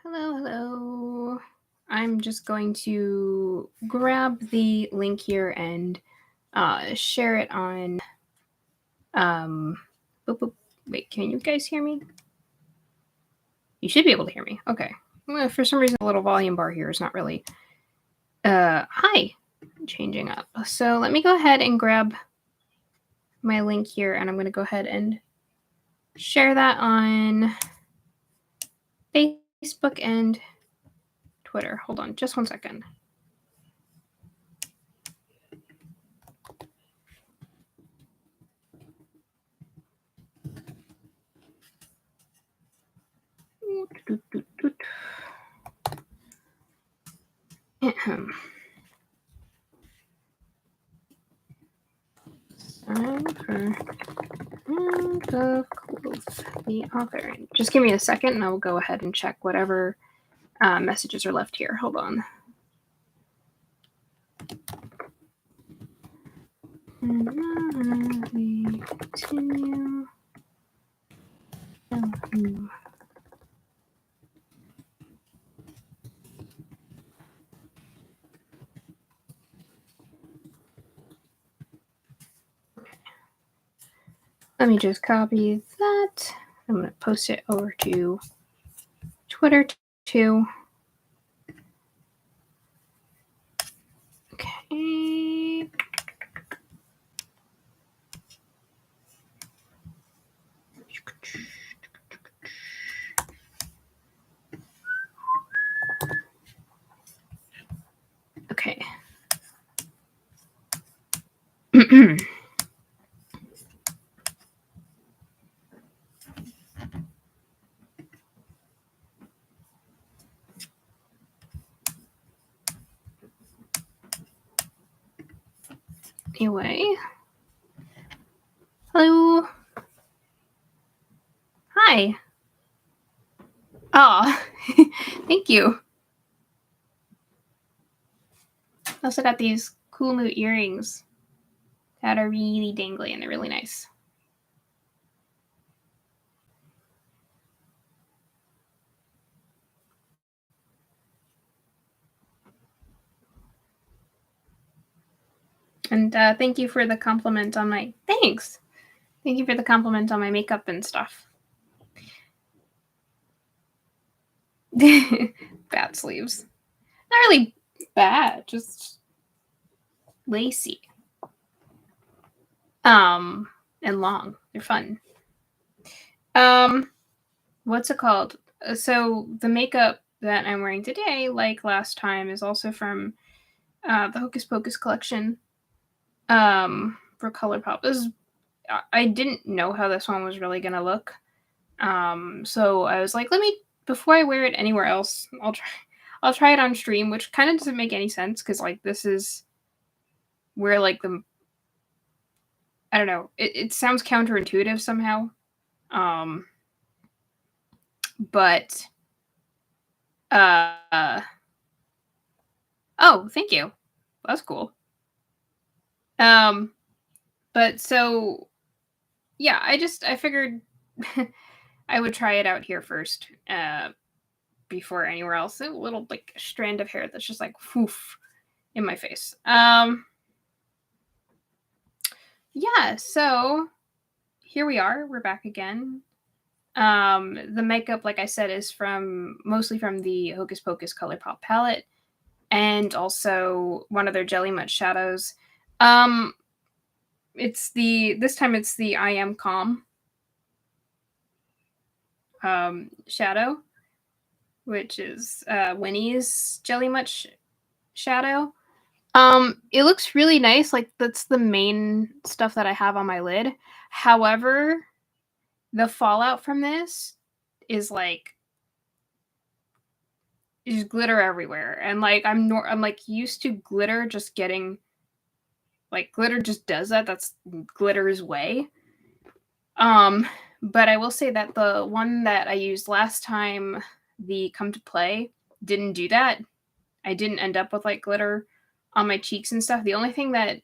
Hello, hello. I'm just going to grab the link here and share it on. Boop, boop. Wait, can you guys hear me? You should be able to hear me. Okay. Well, for some reason, the little volume bar here is not really. Hi. Changing up. So let me go ahead and grab my link here, and I'm going to go ahead and share that on Facebook and Twitter. Hold on, just 1 second. Quoth the Author. Just give me a second and I will go ahead and check whatever messages are left here. Hold on. We continue. Let me just copy that. I'm going to post it over to Twitter too. Okay. Okay. Anyway. Hello. Hi. Oh, thank you. I also got these cool new earrings that are really dangly and they're really nice. And thank you for the compliment on my... Thanks! Thank you for the compliment on my makeup and stuff. Bad sleeves. Not really bad, just lacy. And long. They're fun. What's it called? So the makeup that I'm wearing today, like last time, is also from the Hocus Pocus collection for ColourPop. I didn't know how this one was really gonna look. So I was like, before I wear it anywhere else, I'll try it on stream, which kind of doesn't make any sense because like this is where like I don't know, it sounds counterintuitive somehow. But oh, thank you. That's cool. But so yeah, I figured I would try it out here first, before anywhere else. A little like strand of hair that's just like whoof in my face. Yeah, so here we are. We're back again. The makeup, like I said, is mostly from the Hocus Pocus ColourPop palette, and also one of their Jelly Much shadows. This time it's the I Am Calm shadow, which is Winnie's Jelly Much shadow. It looks really nice. Like that's the main stuff that I have on my lid. However, the fallout from this is like just glitter everywhere, and like I'm like used to glitter just getting like glitter just does that. That's glitter's way. But I will say that the one that I used last time, the Come to Play, didn't do that. I didn't end up with like glitter on my cheeks and stuff. The only thing that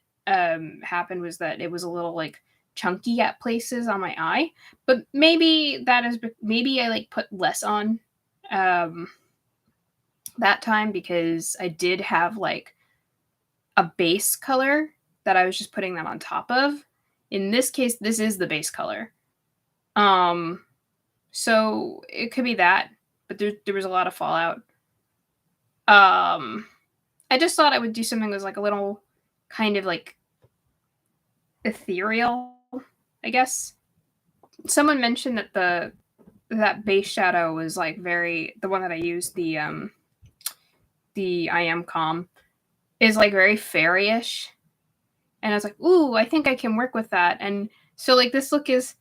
happened was that it was a little like chunky at places on my eye, but maybe I like put less on that time because I did have like a base color that I was just putting them on top of. In this case, this is the base color. So it could be that, but there was a lot of fallout. I just thought I would do something that was like a little kind of like ethereal, I guess. Someone mentioned that that base shadow was like very, the one that I used, the I am calm, is like very fairyish. And I was like, ooh, I think I can work with that. And so like this look is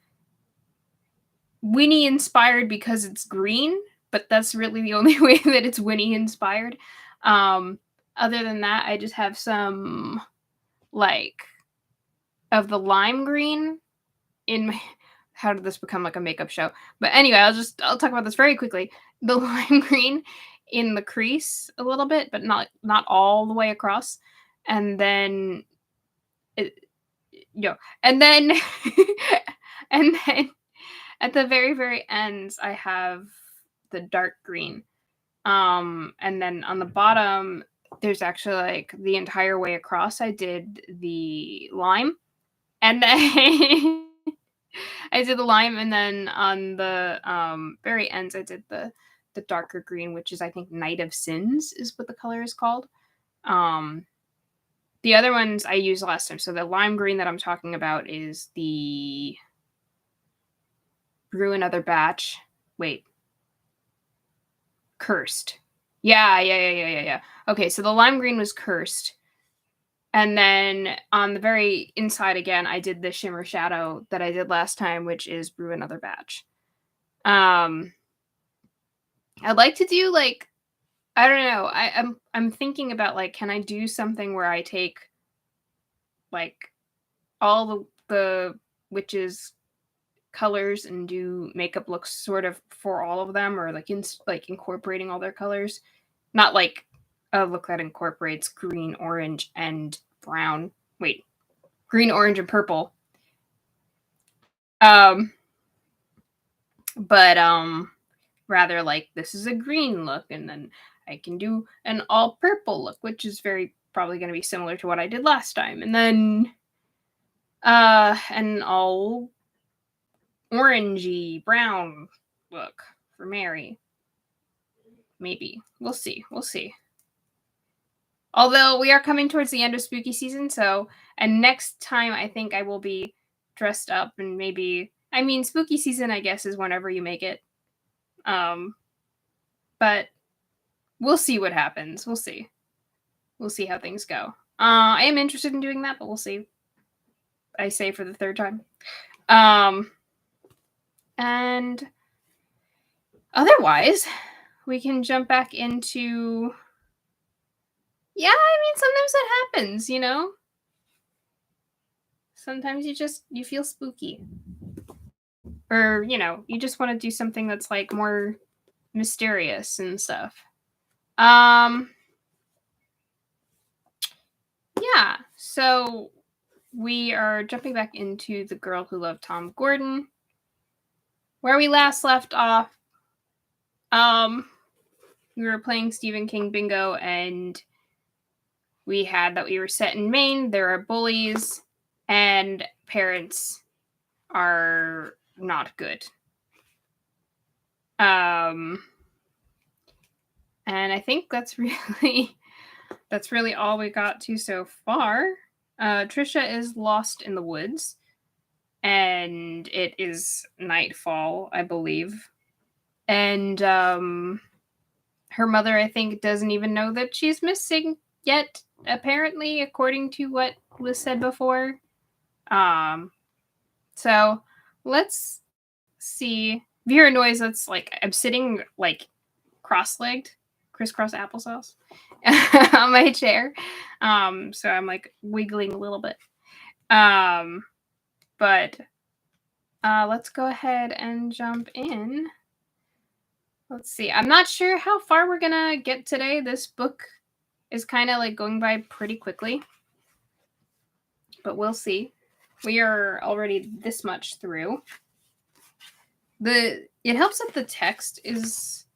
Winnie inspired because it's green, but that's really the only way that it's Winnie inspired. Other than that, I just have some like of the lime green in my, how did this become like a makeup show? But anyway, I'll talk about this very quickly. The lime green in the crease a little bit, but not all the way across. And then and then and then at the very, very ends, I have the dark green. And then on the bottom, there's actually like the entire way across, I did the lime. And then I did the lime, and then on the very ends, I did the darker green, which is I think Night of Sins is what the color is called. The other ones I used last time. So the lime green that I'm talking about is the Brew Another Batch. Wait. Cursed. Yeah. Okay, so the lime green was Cursed. And then on the very inside again, I did the shimmer shadow that I did last time, which is Brew Another Batch. I'd like to do like, I don't know. I'm thinking about like, can I do something where I take like all the witches' colors and do makeup looks sort of for all of them, or like incorporating all their colors, not like a look that incorporates green, orange, and brown. Wait, green, orange, and purple. But rather like this is a green look, and then I can do an all purple look, which is very probably going to be similar to what I did last time, and then an all orangey brown look for Mary. Maybe we'll see. Although we are coming towards the end of spooky season, and next time I think I will be dressed up, and maybe, I mean, spooky season I guess is whenever you make it. But we'll see what happens. We'll see how things go. I am interested in doing that, but we'll see. I say for the third time. And otherwise, we can jump back into. Yeah, I mean, sometimes that happens, you know? Sometimes you feel spooky. Or, you know, you just want to do something that's like more mysterious and stuff. Yeah, so we are jumping back into The Girl Who Loved Tom Gordon. Where we last left off, we were playing Stephen King bingo, and we were set in Maine. There are bullies, and parents are not good. And I think that's really all we got to so far. Trisha is lost in the woods, and it is nightfall, I believe. And her mother, I think, doesn't even know that she's missing yet, apparently, according to what was said before. So let's see. If you hear a noise, that's like I'm sitting like cross-legged, crisscross applesauce on my chair. So I'm like wiggling a little bit. But let's go ahead and jump in. Let's see. I'm not sure how far we're gonna get today. This book is kind of like going by pretty quickly, but we'll see. We are already this much through. It helps that the text is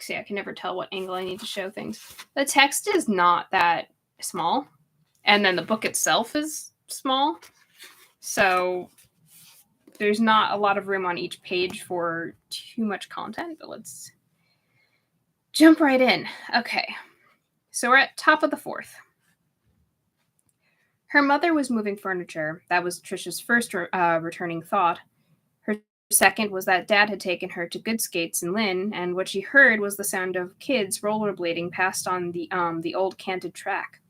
see, I can never tell what angle I need to show things. The text is not that small, and then the book itself is small, so there's not a lot of room on each page for too much content, but let's jump right in. Okay, so we're at top of the 4th. Her mother was moving furniture. That was Trisha's first returning thought. Her second was that Dad had taken her to Good Skates in Lynn, and what she heard was the sound of kids rollerblading past on the old canted track.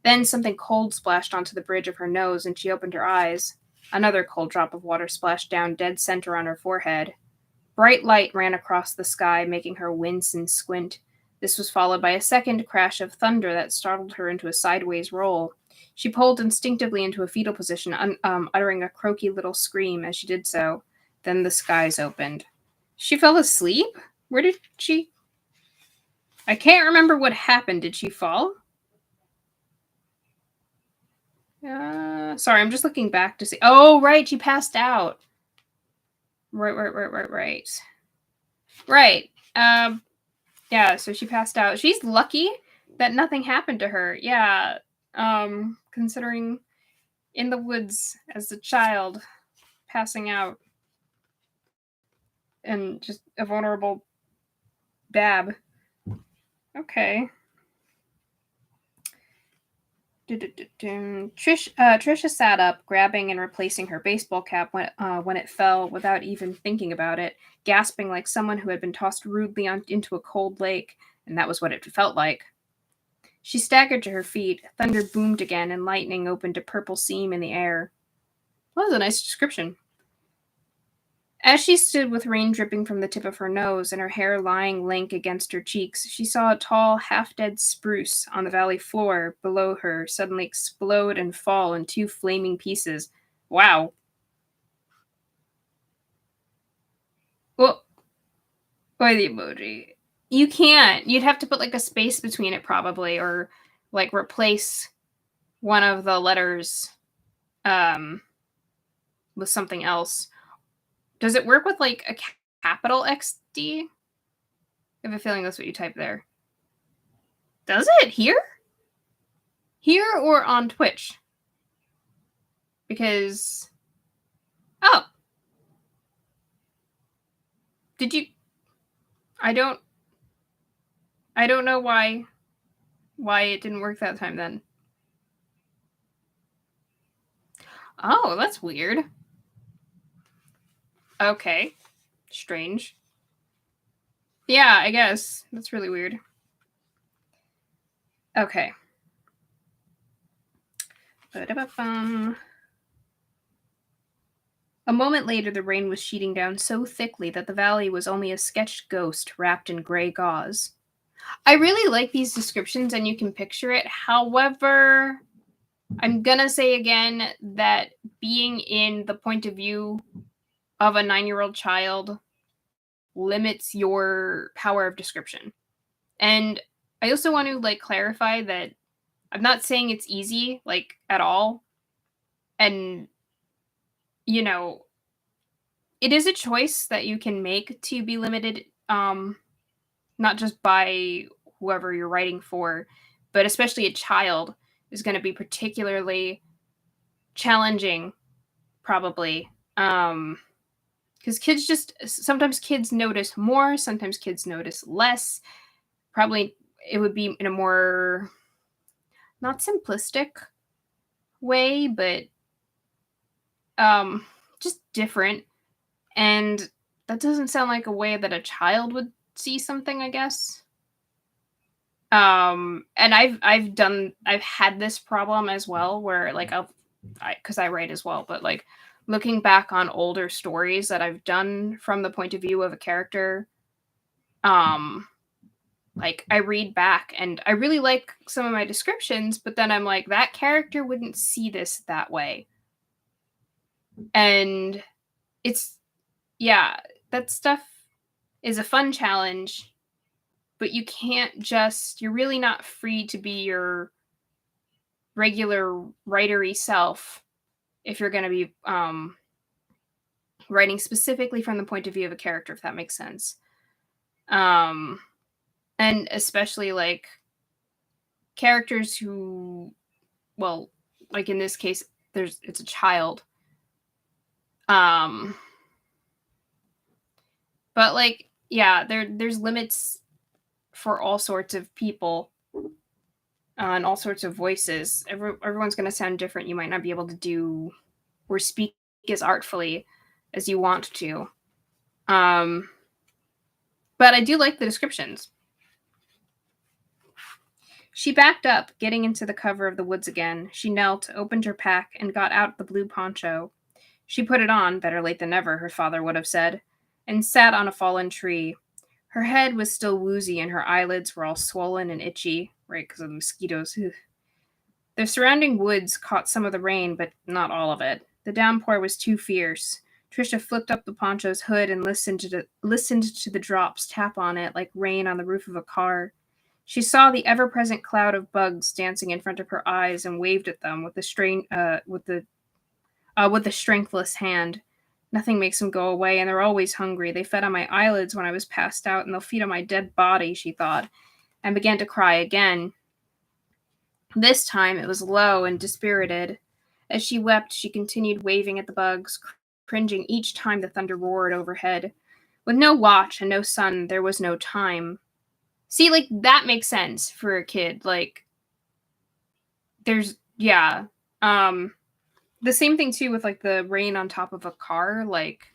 Then something cold splashed onto the bridge of her nose, and she opened her eyes. Another cold drop of water splashed down dead center on her forehead. Bright light ran across the sky, making her wince and squint. This was followed by a second crash of thunder that startled her into a sideways roll. She pulled instinctively into a fetal position, uttering a croaky little scream as she did so. Then the skies opened. She fell asleep? Where did she... I can't remember what happened. Did she fall? Sorry, I'm just looking back to see. Oh, right, she passed out. Right. Yeah, so she passed out. She's lucky that nothing happened to her. Yeah, considering in the woods as a child, passing out, and just a vulnerable bab. Okay. Trisha sat up, grabbing and replacing her baseball cap when it fell without even thinking about it, gasping like someone who had been tossed rudely into a cold lake, and that was what it felt like. She staggered to her feet. Thunder boomed again, and lightning opened a purple seam in the air. That was a nice description. As she stood with rain dripping from the tip of her nose and her hair lying lank against her cheeks, she saw a tall, half-dead spruce on the valley floor below her suddenly explode and fall in 2 flaming pieces. Wow. Well, by the emoji. You can't. You'd have to put like a space between it probably, or like replace one of the letters with something else. Does it work with like a capital XD? I have a feeling that's what you type there. Does it? Here? Here or on Twitch? Because... Oh. Did you... I don't know why it didn't work that time then. Oh, that's weird. Okay. Strange. Yeah, I guess. That's really weird. Okay. A moment later, the rain was sheeting down so thickly that the valley was only a sketched ghost wrapped in gray gauze. I really like these descriptions, and you can picture it. However, I'm gonna say again that being in the point of view of a 9-year-old child limits your power of description. And I also want to like clarify that I'm not saying it's easy, like, at all. And, you know, it is a choice that you can make to be limited, not just by whoever you're writing for, but especially a child is going to be particularly challenging, probably. Because sometimes kids notice more, sometimes kids notice less. Probably it would be in a more, not simplistic way, but just different. And that doesn't sound like a way that a child would see something, I guess. And I've had this problem as well, where like because I write as well, but like looking back on older stories that I've done from the point of view of a character, like I read back and I really like some of my descriptions, but then I'm like, that character wouldn't see this that way. And it's, yeah, that stuff is a fun challenge, but you can't you're really not free to be your regular writery self if you're going to be writing specifically from the point of view of a character, if that makes sense. And especially, like, characters who, well, like in this case, it's a child. Um, but, like, yeah, there's limits for all sorts of people, and all sorts of voices. Everyone's gonna sound different. You might not be able to do or speak as artfully as you want to. Um, but I do like the descriptions. She backed up, getting into the cover of the woods again. She knelt, opened her pack, and got out the blue poncho. She put it on, better late than never, her father would have said, and sat on a fallen tree. Her head was still woozy, and her eyelids were all swollen and itchy, right, because of the mosquitoes. Ugh. The surrounding woods caught some of the rain, but not all of it. The downpour was too fierce. Trisha flipped up the poncho's hood and listened to the drops tap on it like rain on the roof of a car. She saw the ever-present cloud of bugs dancing in front of her eyes and waved at them with the strengthless hand. Nothing makes them go away, and they're always hungry. They fed on my eyelids when I was passed out, and they'll feed on my dead body, she thought, and began to cry again. This time it was low and dispirited. As she wept, she continued waving at the bugs, cringing each time the thunder roared overhead. With no watch and no sun, there was no time. See, like, that makes sense for a kid. Like, yeah. The same thing, too, with, like, the rain on top of a car. Like,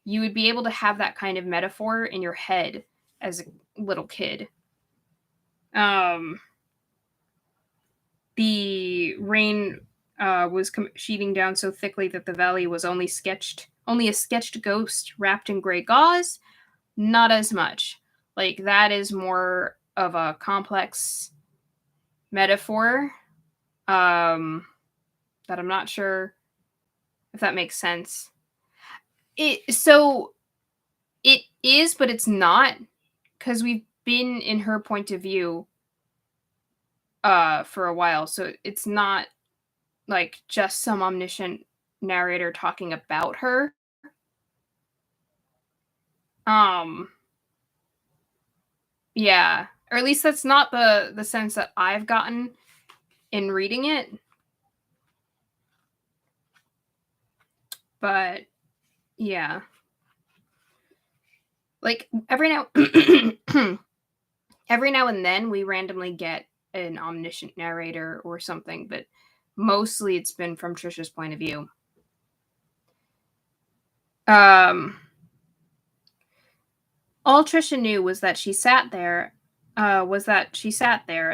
you would be able to have that kind of metaphor in your head as a little kid. The rain was sheeting down so thickly that the valley was only a sketched ghost wrapped in gray gauze. Not as much. Like, that is more of a complex metaphor, that I'm not sure if that makes sense. It is, but it's not, because we've been in her point of view for a while, so it's not like just some omniscient narrator talking about her. Yeah, or at least that's not the sense that I've gotten in reading it. But yeah, like every now and then we randomly get an omniscient narrator or something, but mostly it's been from Trisha's point of view. All Trisha knew was that she sat there, a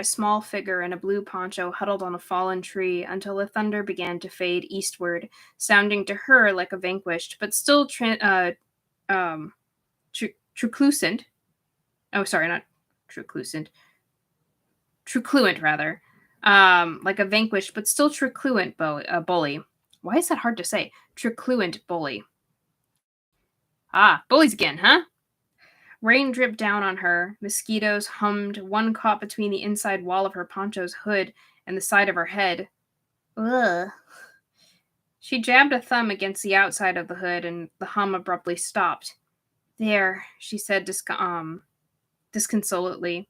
small figure in a blue poncho huddled on a fallen tree, until the thunder began to fade eastward, sounding to her like a vanquished, but still truculent. Oh, sorry, not truculent. Truculent, rather. Like a vanquished, but still truculent bully. Why is that hard to say? Truculent bully. Ah, bullies again, huh? Rain dripped down on her. Mosquitoes hummed. One caught between the inside wall of her poncho's hood and the side of her head. Ugh. She jabbed a thumb against the outside of the hood, and the hum abruptly stopped. There, she said disconsolately.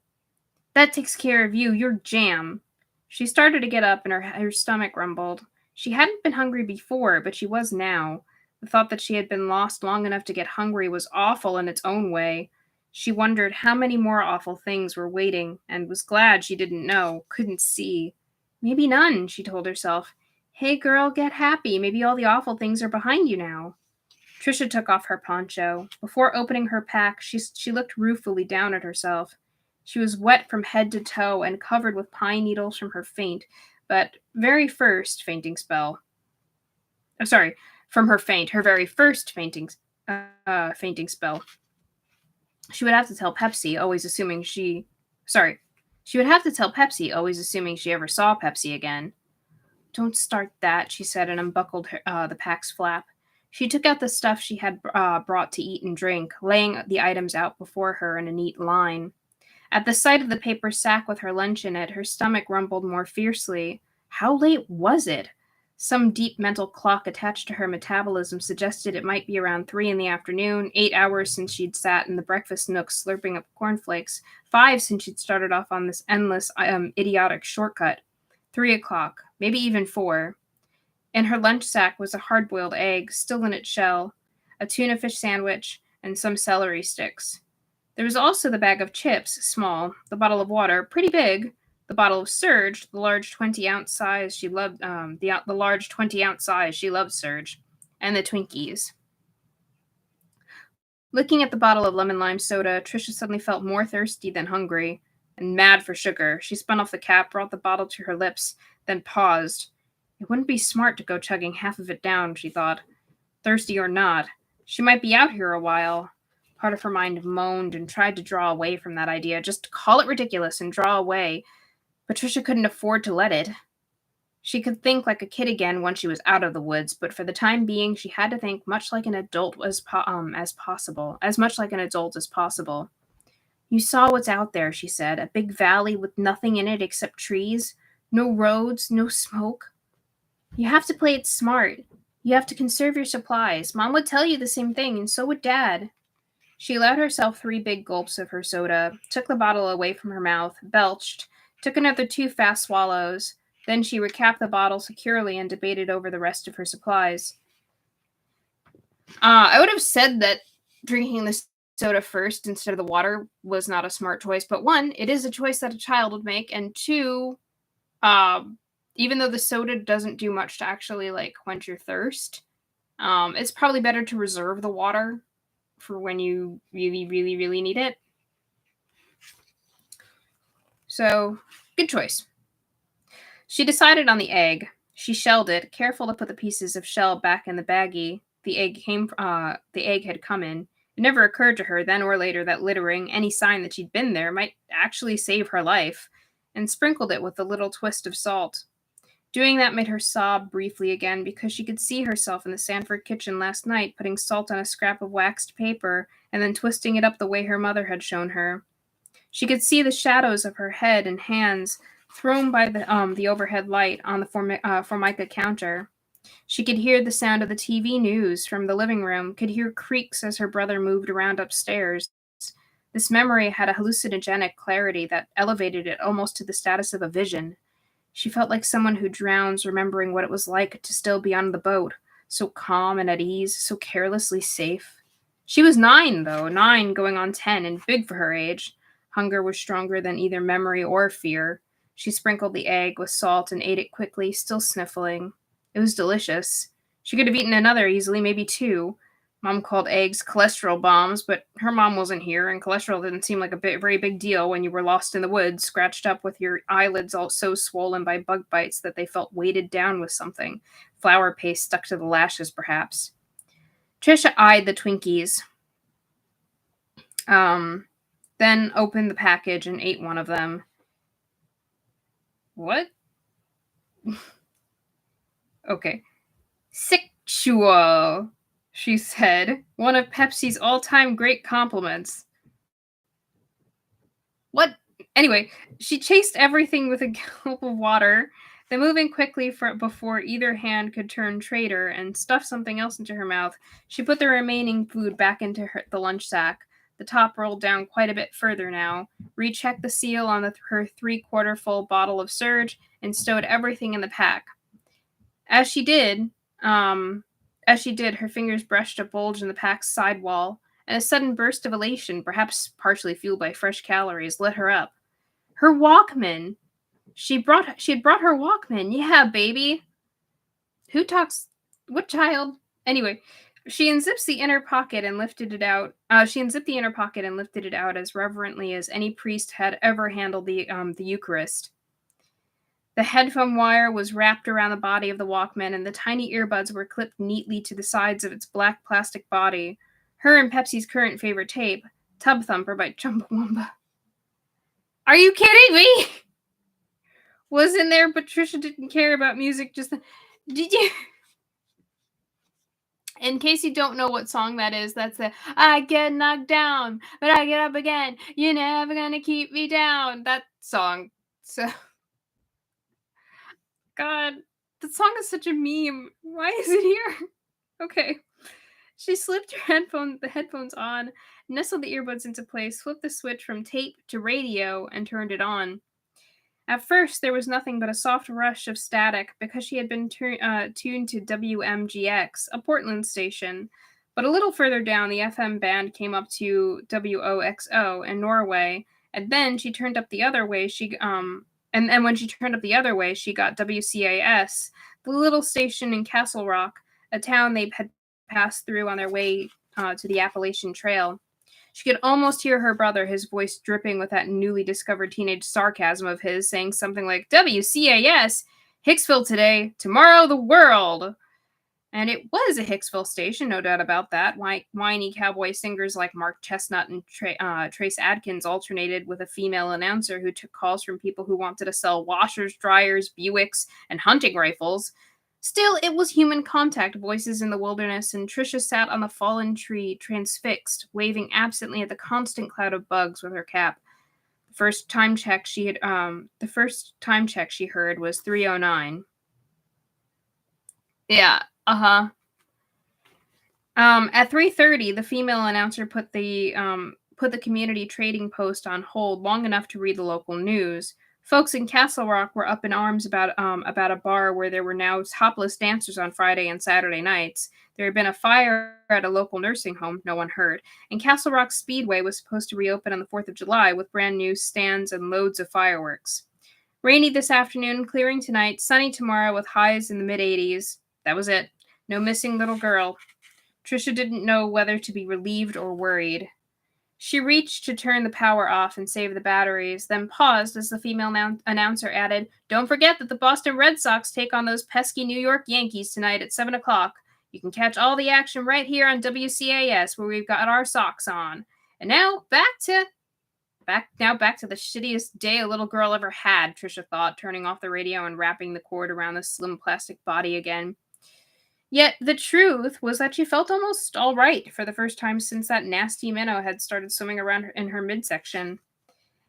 That takes care of you. You're jam. She started to get up, and her stomach rumbled. She hadn't been hungry before, but she was now. The thought that she had been lost long enough to get hungry was awful in its own way. She wondered how many more awful things were waiting, and was glad she didn't know, couldn't see. Maybe none, she told herself. Hey, girl, get happy. Maybe all the awful things are behind you now. Trisha took off her poncho. Before opening her pack, she looked ruefully down at herself. She was wet from head to toe and covered with pine needles from her faint, but very first fainting spell. Oh, sorry, from her very first fainting spell. She would have to tell Pepsi, always assuming she would have to tell Pepsi, always assuming she ever saw Pepsi again. Don't start that, she said, and unbuckled the pack's flap. She took out the stuff she had brought to eat and drink, laying the items out before her in a neat line. At the sight of the paper sack with her lunch in it, her stomach rumbled more fiercely. How late was it? Some deep mental clock attached to her metabolism suggested it might be around 3 in the afternoon, 8 hours since she'd sat in the breakfast nook slurping up cornflakes, 5 since she'd started off on this endless, idiotic shortcut, 3 o'clock, maybe even 4. In her lunch sack was a hard-boiled egg, still in its shell, a tuna fish sandwich, and some celery sticks. There was also the bag of chips, small, the bottle of water, pretty big, the bottle of Surge, the large 20-ounce size she loved, the large 20-ounce size she loved Surge, and the Twinkies. Looking at the bottle of lemon lime soda, Trisha suddenly felt more thirsty than hungry, and mad for sugar. She spun off the cap, brought the bottle to her lips, then paused. It wouldn't be smart to go chugging half of it down, she thought. Thirsty or not, she might be out here a while. Part of her mind moaned and tried to draw away from that idea, just call it ridiculous and draw away. But Trisha couldn't afford to let it. She could think like a kid again once she was out of the woods, but for the time being, she had to think much like an adult as much like an adult as possible. You saw what's out there, she said, a big valley with nothing in it except trees, no roads, no smoke. You have to play it smart. You have to conserve your supplies. Mom would tell you the same thing, and so would Dad. She allowed herself 3 big gulps of her soda, took the bottle away from her mouth, belched, took another 2 fast swallows. Then she recapped the bottle securely and debated over the rest of her supplies. I would have said that drinking the soda first instead of the water was not a smart choice, but 1, it is a choice that a child would make, and 2, even though the soda doesn't do much to actually quench your thirst, it's probably better to reserve the water for when you really, really, really need it. So, good choice. She decided on the egg. She shelled it, careful to put the pieces of shell back in the baggie the egg had come in. It never occurred to her, then or later, that littering, any sign that she'd been there, might actually save her life, and sprinkled it with a little twist of salt. Doing that made her sob briefly again, because she could see herself in the Sanford kitchen last night, putting salt on a scrap of waxed paper, and then twisting it up the way her mother had shown her. She could see the shadows of her head and hands thrown by the overhead light on the Formica counter. She could hear the sound of the TV news from the living room, could hear creaks as her brother moved around upstairs. This memory had a hallucinogenic clarity that elevated it almost to the status of a vision. She felt like someone who drowns, remembering what it was like to still be on the boat, so calm and at ease, so carelessly safe. She was 9, though, 9 going on 10, and big for her age. Hunger was stronger than either memory or fear. She sprinkled the egg with salt and ate it quickly, still sniffling. It was delicious. She could have eaten another easily, maybe 2. Mom called eggs cholesterol bombs, but her mom wasn't here, and cholesterol didn't seem like a very big deal when you were lost in the woods, scratched up with your eyelids all so swollen by bug bites that they felt weighted down with something. Flour paste stuck to the lashes, perhaps. Trisha eyed the Twinkies. Then opened the package and ate one of them. What? Okay. Sexual, she said. One of Pepsi's all-time great compliments. What? Anyway, she chased everything with a gulp of water, then moving quickly before either hand could turn traitor and stuff something else into her mouth, she put the remaining food back into the lunch sack. The top rolled down quite a bit further now, rechecked the seal on her 3/4 full bottle of Surge, and stowed everything in the pack. As she did, her fingers brushed a bulge in the pack's sidewall, and a sudden burst of elation, perhaps partially fueled by fresh calories, lit her up. Her Walkman! She had brought her Walkman. Yeah, baby. Who talks? What child? Anyway, she unzipped the inner pocket and lifted it out. As reverently as any priest had ever handled the Eucharist. The headphone wire was wrapped around the body of the Walkman, and the tiny earbuds were clipped neatly to the sides of its black plastic body. Her and Pepsi's current favorite tape, Tub Thumper by Chumbawamba. Are you kidding me? Was in there, but Trisha didn't care about music. Did you? In case you don't know what song that is, that's the I get knocked down, but I get up again. You're never gonna keep me down. That song. So, God, That song is such a meme. Why is it here? Okay. She slipped the headphones on, nestled the earbuds into place, flipped the switch from tape to radio, and turned it on. At first, there was nothing but a soft rush of static because she had been tuned to WMGX, a Portland station. But a little further down, the FM band came up to WOXO in Norway, and then she turned up the other way. And when she turned up the other way, she got WCAS, the little station in Castle Rock, a town they had passed through on their way to the Appalachian Trail. She could almost hear her brother, his voice dripping with that newly discovered teenage sarcasm of his, saying something like, WCAS, Hicksville today, tomorrow the world. And it was a Hicksville station, no doubt about that. Whiny cowboy singers like Mark Chestnut and Trace Adkins alternated with a female announcer who took calls from people who wanted to sell washers, dryers, Buicks, and hunting rifles. Still, it was human contact, voices in the wilderness, and Trisha sat on the fallen tree, transfixed, waving absently at the constant cloud of bugs with her cap. The first time check she heard was 3:09. Yeah, at 3:30, the female announcer put the community trading post on hold long enough to read the local news. Folks in Castle Rock were up in arms about a bar where there were now topless dancers on Friday and Saturday nights. There had been a fire at a local nursing home, no one heard. And Castle Rock Speedway was supposed to reopen on the 4th of July with brand new stands and loads of fireworks. Rainy this afternoon, clearing tonight, sunny tomorrow with highs in the mid-80s. That was it. No missing little girl. Trisha didn't know whether to be relieved or worried. She reached to turn the power off and save the batteries, then paused as the female announcer added, "Don't forget that the Boston Red Sox take on those pesky New York Yankees tonight at 7 o'clock. You can catch all the action right here on WCAS, where we've got our socks on. And now, back to the shittiest day a little girl ever had," Trisha thought, turning off the radio and wrapping the cord around the slim plastic body again. Yet the truth was that she felt almost all right for the first time since that nasty minnow had started swimming around in her midsection.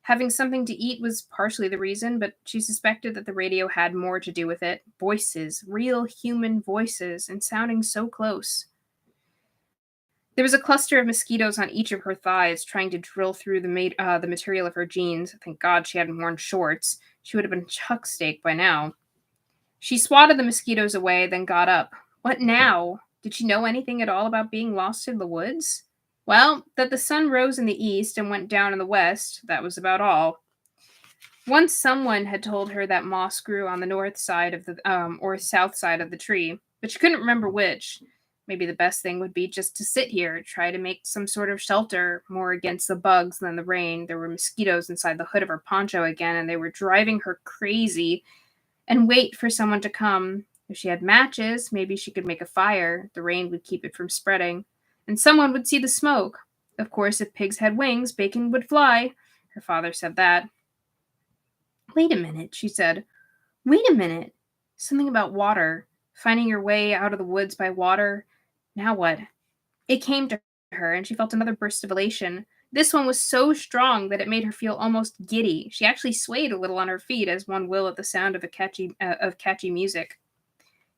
Having something to eat was partially the reason, but she suspected that the radio had more to do with it. Voices, real human voices, and sounding so close. There was a cluster of mosquitoes on each of her thighs, trying to drill through the material of her jeans. Thank God she hadn't worn shorts. She would have been chuck steak by now. She swatted the mosquitoes away, then got up. What now? Did she know anything at all about being lost in the woods? Well, that the sun rose in the east and went down in the west, that was about all. Once someone had told her that moss grew on the north side of the or south side of the tree, but she couldn't remember which. Maybe the best thing would be just to sit here, try to make some sort of shelter, more against the bugs than the rain. There were mosquitoes inside the hood of her poncho again, and they were driving her crazy. And wait for someone to come. If she had matches, maybe she could make a fire. The rain would keep it from spreading. And someone would see the smoke. Of course, if pigs had wings, bacon would fly. Her father said that. Wait a minute, she said. Wait a minute. Something about water. Finding your way out of the woods by water. Now what? It came to her, and she felt another burst of elation. This one was so strong that it made her feel almost giddy. She actually swayed a little on her feet, as one will at the sound of catchy music.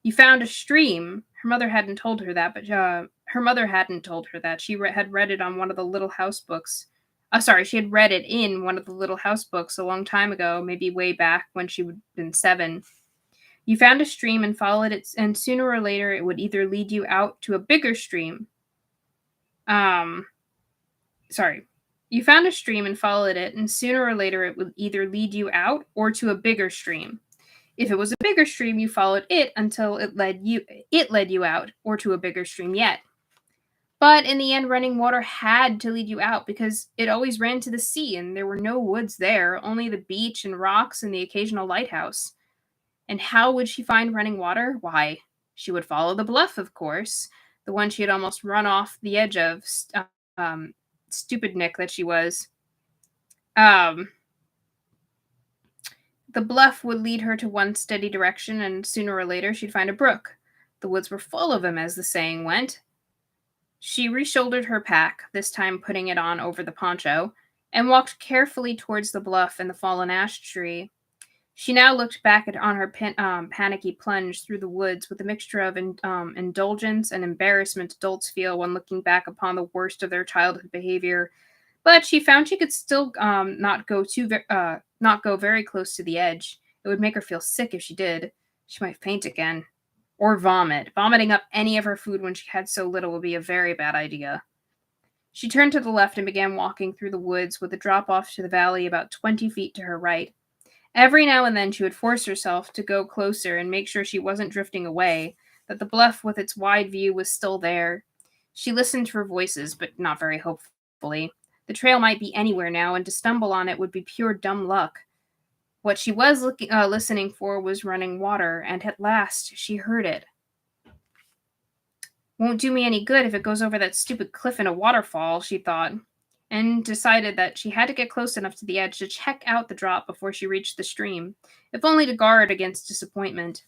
You found a stream. Her mother hadn't told her that, but She had read it on one of the Little House books. She had read it in one of the Little House books a long time ago, maybe way back when she would have been 7. You found a stream and followed it, and sooner or later it would either lead you out to a bigger stream. You found a stream and followed it, and sooner or later it would either lead you out or to a bigger stream. If it was a bigger stream, you followed it until it led you out, or to a bigger stream yet. But in the end, running water had to lead you out because it always ran to the sea, and there were no woods there, only the beach and rocks and the occasional lighthouse. And how would she find running water? Why, she would follow the bluff, of course, the one she had almost run off the edge of, stupid Nick that she was. The bluff would lead her to one steady direction, and sooner or later she'd find a brook. The woods were full of them, as the saying went. She reshouldered her pack, this time putting it on over the poncho, and walked carefully towards the bluff and the fallen ash tree. She now looked back on her panicky plunge through the woods with a mixture of indulgence and embarrassment adults feel when looking back upon the worst of their childhood behavior. But she found she could still not go very close to the edge. It would make her feel sick if she did. She might faint again. Or vomit. Vomiting up any of her food when she had so little would be a very bad idea. She turned to the left and began walking through the woods with a drop off to the valley about 20 feet to her right. Every now and then she would force herself to go closer and make sure she wasn't drifting away, that the bluff with its wide view was still there. She listened for voices, but not very hopefully. The trail might be anywhere now, and to stumble on it would be pure dumb luck. What she was listening for was running water, and at last she heard it. Won't do me any good if it goes over that stupid cliff in a waterfall, she thought, and decided that she had to get close enough to the edge to check out the drop before she reached the stream, if only to guard against disappointment.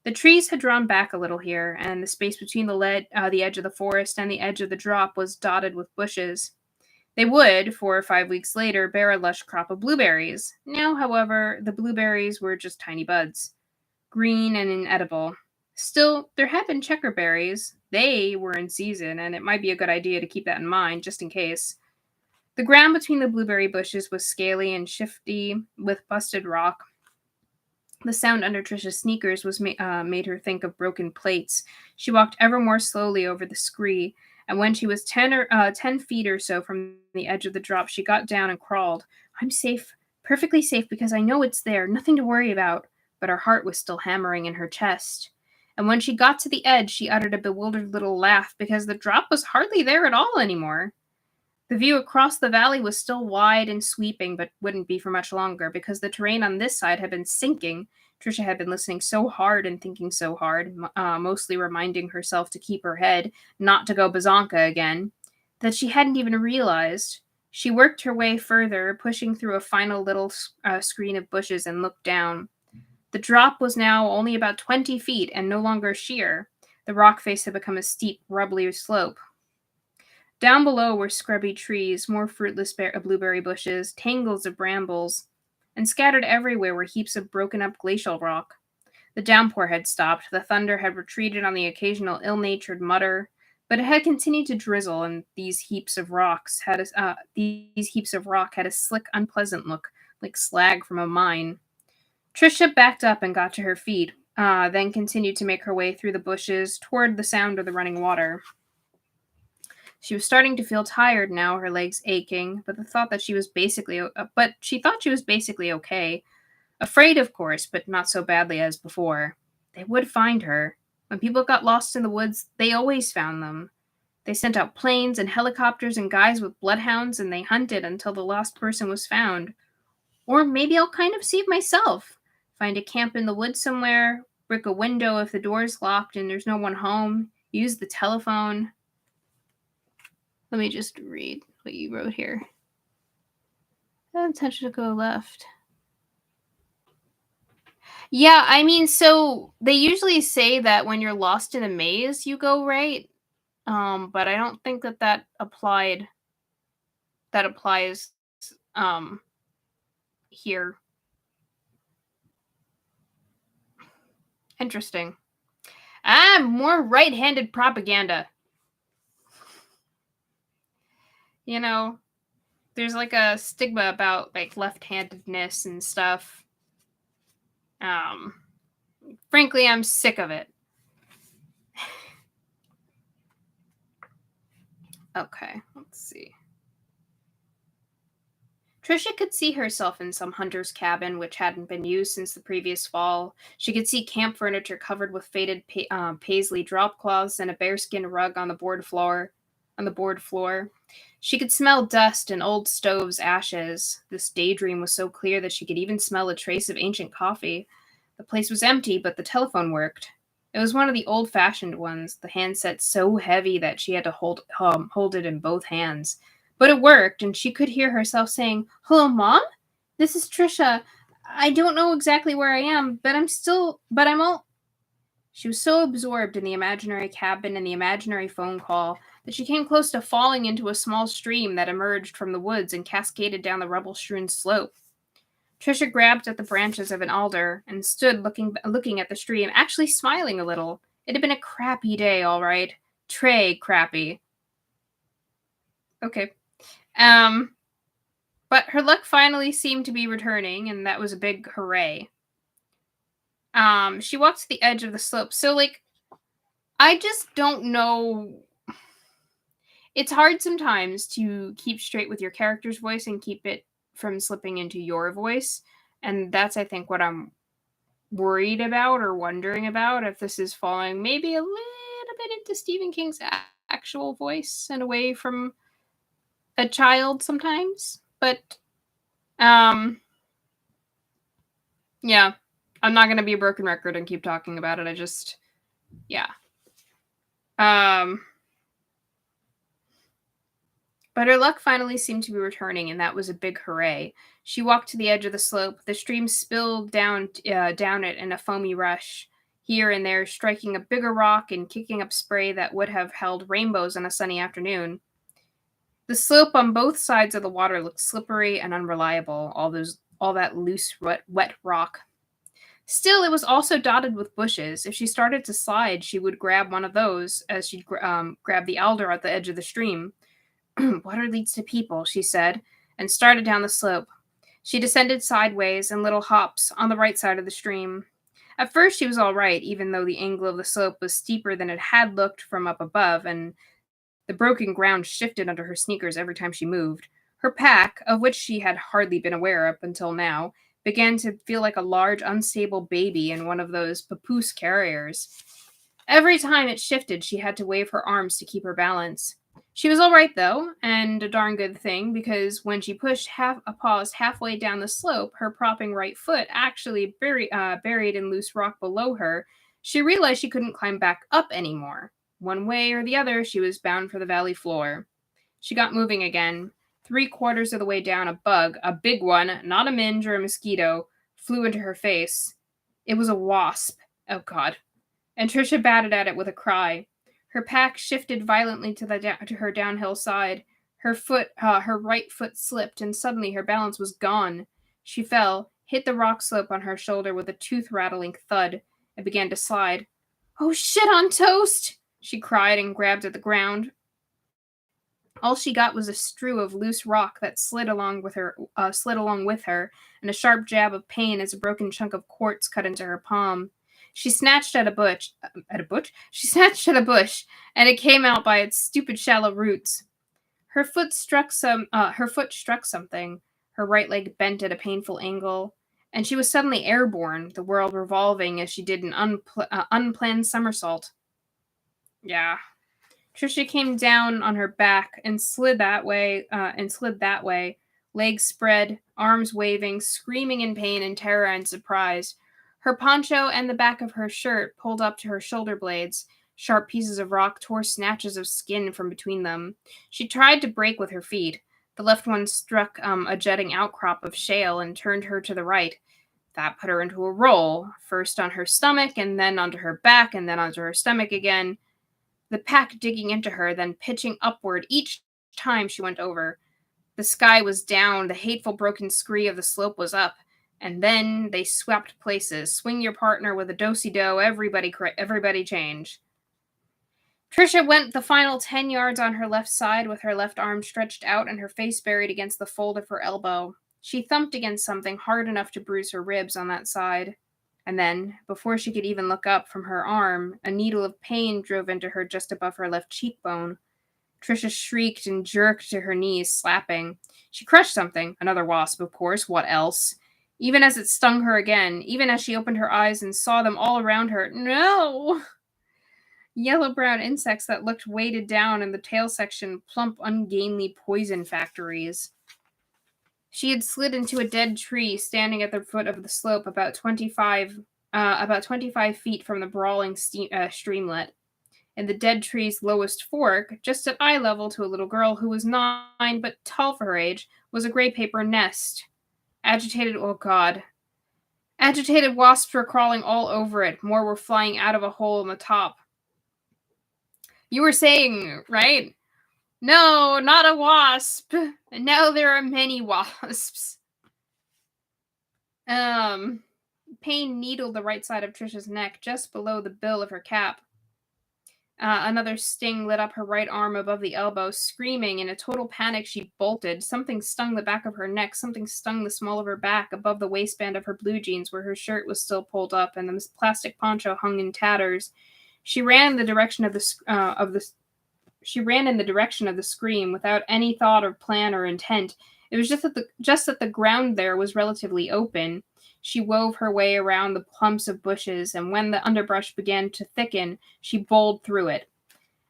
The trees had drawn back a little here, and the space between the edge of the forest and the edge of the drop was dotted with bushes. They would, 4 or 5 weeks later, bear a lush crop of blueberries. Now, however, the blueberries were just tiny buds, green and inedible. Still, there had been checkerberries. They were in season, and it might be a good idea to keep that in mind, just in case. The ground between the blueberry bushes was scaly and shifty with busted rock. The sound under Trisha's sneakers made her think of broken plates. She walked ever more slowly over the scree, and when she was 10 feet or so from the edge of the drop, she got down and crawled. I'm safe, perfectly safe, because I know it's there, nothing to worry about. But her heart was still hammering in her chest. And when she got to the edge, she uttered a bewildered little laugh, because the drop was hardly there at all anymore. The view across the valley was still wide and sweeping, but wouldn't be for much longer, because the terrain on this side had been sinking. Trisha had been listening so hard and thinking so hard, mostly reminding herself to keep her head, not to go bazonka again, that she hadn't even realized. She worked her way further, pushing through a final little screen of bushes, and looked down. The drop was now only about 20 feet and no longer sheer. The rock face had become a steep, rubbly slope. Down below were scrubby trees, more fruitless blueberry bushes, tangles of brambles, and scattered everywhere were heaps of broken-up glacial rock. The downpour had stopped, the thunder had retreated on the occasional ill-natured mutter, but it had continued to drizzle, and these heaps of rock had a slick, unpleasant look, like slag from a mine. Trisha backed up and got to her feet, then continued to make her way through the bushes toward the sound of the running water. She was starting to feel tired now, her legs aching, but she thought she was basically okay. Afraid, of course, but not so badly as before. They would find her. When people got lost in the woods, they always found them. They sent out planes and helicopters and guys with bloodhounds, and they hunted until the lost person was found. Or maybe I'll kind of see it myself. Find a camp in the woods somewhere, brick a window if the door's locked and there's no one home, use the telephone. Let me just read what you wrote here. Intention to go left. Yeah, I mean, so they usually say that when you're lost in a maze, you go right. But I don't think that applies here. Interesting. More right-handed propaganda. You know, there's like a stigma about like left-handedness and stuff. Frankly, I'm sick of it. Okay, let's see. Trisha could see herself in some hunter's cabin which hadn't been used since the previous fall. She could see camp furniture covered with faded paisley drop cloths and a bearskin rug on the board floor. She could smell dust and old stoves' ashes. This daydream was so clear that she could even smell a trace of ancient coffee. The place was empty, but the telephone worked. It was one of the old-fashioned ones, the handset so heavy that she had to hold it in both hands. But it worked, and she could hear herself saying, "Hello, Mom? This is Trisha. I don't know exactly where I am, but I'm all..." She was so absorbed in the imaginary cabin and the imaginary phone call that she came close to falling into a small stream that emerged from the woods and cascaded down the rubble-strewn slope. Trisha grabbed at the branches of an alder and stood looking at the stream, actually smiling a little. It had been a crappy day, all right. Tray crappy. Okay. But her luck finally seemed to be returning, and that was a big hooray. She walked to the edge of the slope. So, I just don't know. It's hard sometimes to keep straight with your character's voice and keep it from slipping into your voice. And that's, I think, what I'm worried about or wondering about, if this is falling maybe a little bit into Stephen King's actual voice and away from a child sometimes. But, yeah, I'm not going to be a broken record and keep talking about it. Yeah. But her luck finally seemed to be returning, and that was a big hooray. She walked to the edge of the slope. The stream spilled down it in a foamy rush, here and there striking a bigger rock and kicking up spray that would have held rainbows on a sunny afternoon. The slope on both sides of the water looked slippery and unreliable, all that loose, wet rock. Still, it was also dotted with bushes. If she started to slide, she would grab one of those as she'd grab the alder at the edge of the stream. Water leads to people, she said, and started down the slope. She descended sideways in little hops on the right side of the stream. At first she was all right, even though the angle of the slope was steeper than it had looked from up above, and the broken ground shifted under her sneakers every time she moved. Her pack, of which she had hardly been aware up until now, began to feel like a large, unstable baby in one of those papoose carriers. Every time it shifted, she had to wave her arms to keep her balance. She was all right, though, and a darn good thing, because when she paused halfway down the slope, her propping right foot actually buried in loose rock below her, she realized she couldn't climb back up anymore. One way or the other, she was bound for the valley floor. She got moving again. 3/4 of the way down, a bug, a big one, not a minge or a mosquito, flew into her face. It was a wasp. Oh, God. And Trisha batted at it with a cry. Her pack shifted violently to her downhill side. Her right foot slipped, and suddenly her balance was gone. She fell, hit the rock slope on her shoulder with a tooth-rattling thud, and began to slide. "Oh, shit on toast!" she cried and grabbed at the ground. All she got was a strew of loose rock that slid along with her, and a sharp jab of pain as a broken chunk of quartz cut into her palm. She snatched at a bush. She snatched at a bush, and it came out by its stupid shallow roots. Her foot struck something. Her right leg bent at a painful angle, and she was suddenly airborne, the world revolving as she did an unplanned somersault. Yeah. Trisha came down on her back and slid that way, legs spread, arms waving, screaming in pain and terror and surprise. Her poncho and the back of her shirt pulled up to her shoulder blades. Sharp pieces of rock tore snatches of skin from between them. She tried to break with her feet. The left one struck a jutting outcrop of shale and turned her to the right. That put her into a roll, first on her stomach, and then onto her back, and then onto her stomach again. The pack digging into her, then pitching upward each time she went over. The sky was down, the hateful broken scree of the slope was up, and then they swapped places. Swing your partner with a do-si-do, everybody change. Trisha went the final 10 yards on her left side with her left arm stretched out and her face buried against the fold of her elbow. She thumped against something hard enough to bruise her ribs on that side. And then, before she could even look up from her arm, a needle of pain drove into her just above her left cheekbone. Trisha shrieked and jerked to her knees, slapping. She crushed something, another wasp, of course, what else? Even as it stung her again, even as she opened her eyes and saw them all around her. No! Yellow-brown insects that looked weighted down in the tail section, plump, ungainly poison factories. She had slid into a dead tree standing at the foot of the slope about 25 feet from the brawling streamlet. In the dead tree's lowest fork, just at eye level to a little girl who was 9 but tall for her age, was a gray paper nest. Agitated wasps were crawling all over it. More were flying out of a hole in the top. You were saying, right? No, not a wasp. No, there are many wasps. Um, Pain needled the right side of Trisha's neck just below the bill of her cap. Another sting lit up her right arm above the elbow. Screaming in a total panic, she bolted. Something stung the back of her neck. Something stung the small of her back above the waistband of her blue jeans, where her shirt was still pulled up and the plastic poncho hung in tatters. She ran in the direction of the scream without any thought or plan or intent. It was just that the ground there was relatively open. She wove her way around the clumps of bushes, and when the underbrush began to thicken, she bowled through it.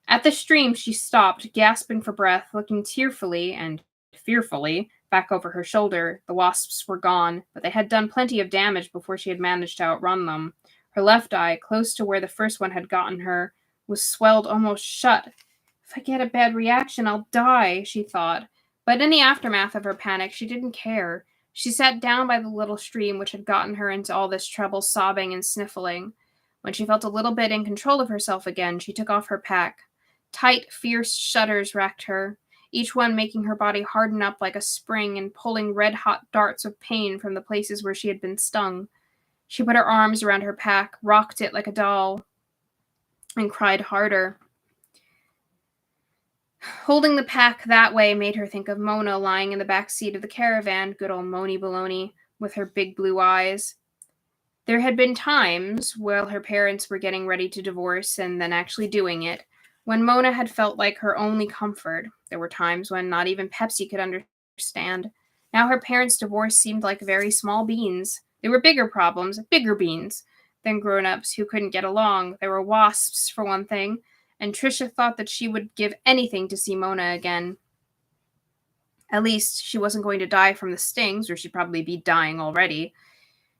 At the stream, she stopped, gasping for breath, looking tearfully and fearfully back over her shoulder. The wasps were gone, but they had done plenty of damage before she had managed to outrun them. Her left eye, close to where the first one had gotten her, was swelled almost shut. If I get a bad reaction, I'll die, she thought. But in the aftermath of her panic, she didn't care. She sat down by the little stream which had gotten her into all this trouble, sobbing and sniffling. When she felt a little bit in control of herself again, she took off her pack. Tight, fierce shudders racked her, each one making her body harden up like a spring and pulling red-hot darts of pain from the places where she had been stung. She put her arms around her pack, rocked it like a doll, and cried harder. Holding the pack that way made her think of Mona lying in the back seat of the caravan, good old Moni Baloney, with her big blue eyes. There had been times, while her parents were getting ready to divorce and then actually doing it, when Mona had felt like her only comfort. There were times when not even Pepsi could understand. Now her parents' divorce seemed like very small beans. They were bigger problems, bigger beans, than grown-ups who couldn't get along. There were wasps, for one thing, and Trisha thought that she would give anything to see Mona again. At least she wasn't going to die from the stings, or she'd probably be dying already.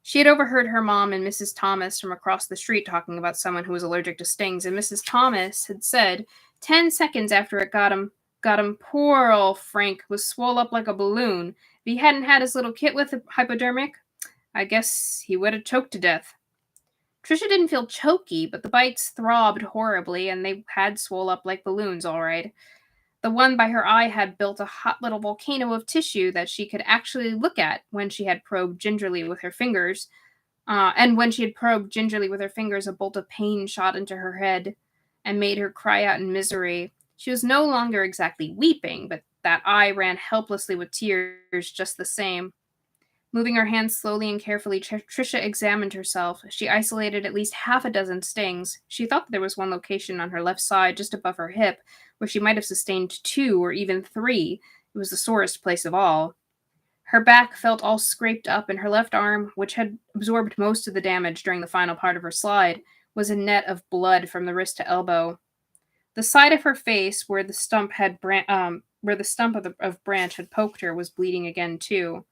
She had overheard her mom and Mrs. Thomas from across the street talking about someone who was allergic to stings, and Mrs. Thomas had said 10 seconds after it got him, poor old Frank was swole up like a balloon. If he hadn't had his little kit with a hypodermic, I guess he would have choked to death. Trisha didn't feel choky, but the bites throbbed horribly, and they had swole up like balloons, all right. The one by her eye had built a hot little volcano of tissue that she could actually look at when she had probed gingerly with her fingers. And when she had probed gingerly with her fingers, a bolt of pain shot into her head and made her cry out in misery. She was no longer exactly weeping, but that eye ran helplessly with tears just the same. Moving her hands slowly and carefully, Trisha examined herself. She isolated at least half a dozen stings. She thought that there was one location on her left side, just above her hip, where she might have sustained 2 or even 3. It was the sorest place of all. Her back felt all scraped up, and her left arm, which had absorbed most of the damage during the final part of her slide, was a net of blood from the wrist to elbow. The side of her face, where the stump of branch had poked her, was bleeding again too.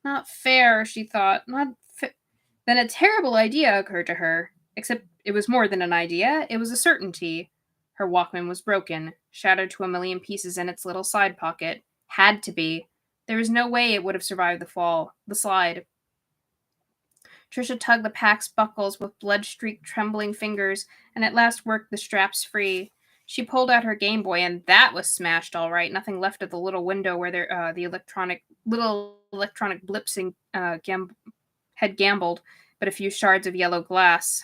Not fair, she thought. Then a terrible idea occurred to her. Except it was more than an idea, it was a certainty. Her Walkman was broken, shattered to a million pieces in its little side pocket. Had to be. There was no way it would have survived the slide. Trisha tugged the pack's buckles with blood-streaked, trembling fingers, and at last worked the straps free. She pulled out her Game Boy, and that was smashed all right. Nothing left of the little window where the little electronic blips had gambled, but a few shards of yellow glass.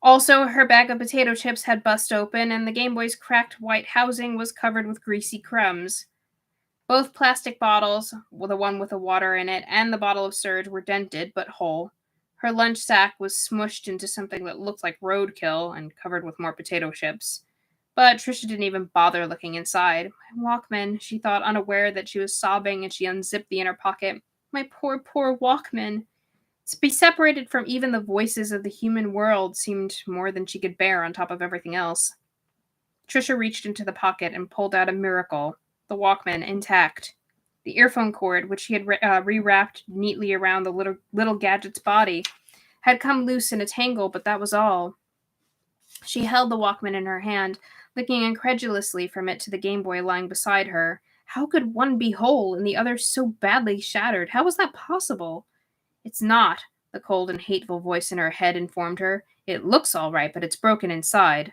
Also, her bag of potato chips had bust open, and the Game Boy's cracked white housing was covered with greasy crumbs. Both plastic bottles, the one with the water in it and the bottle of Surge, were dented but whole. Her lunch sack was smushed into something that looked like roadkill and covered with more potato chips. But Trisha didn't even bother looking inside. My Walkman, she thought, unaware that she was sobbing, and she unzipped the inner pocket. My poor, poor Walkman. To be separated from even the voices of the human world seemed more than she could bear on top of everything else. Trisha reached into the pocket and pulled out a miracle. The Walkman intact. The earphone cord, which she had rewrapped neatly around the little gadget's body, had come loose in a tangle, but that was all. She held the Walkman in her hand, looking incredulously from it to the Game Boy lying beside her. How could one be whole and the other so badly shattered? How was that possible? It's not, the cold and hateful voice in her head informed her. It looks all right, but it's broken inside.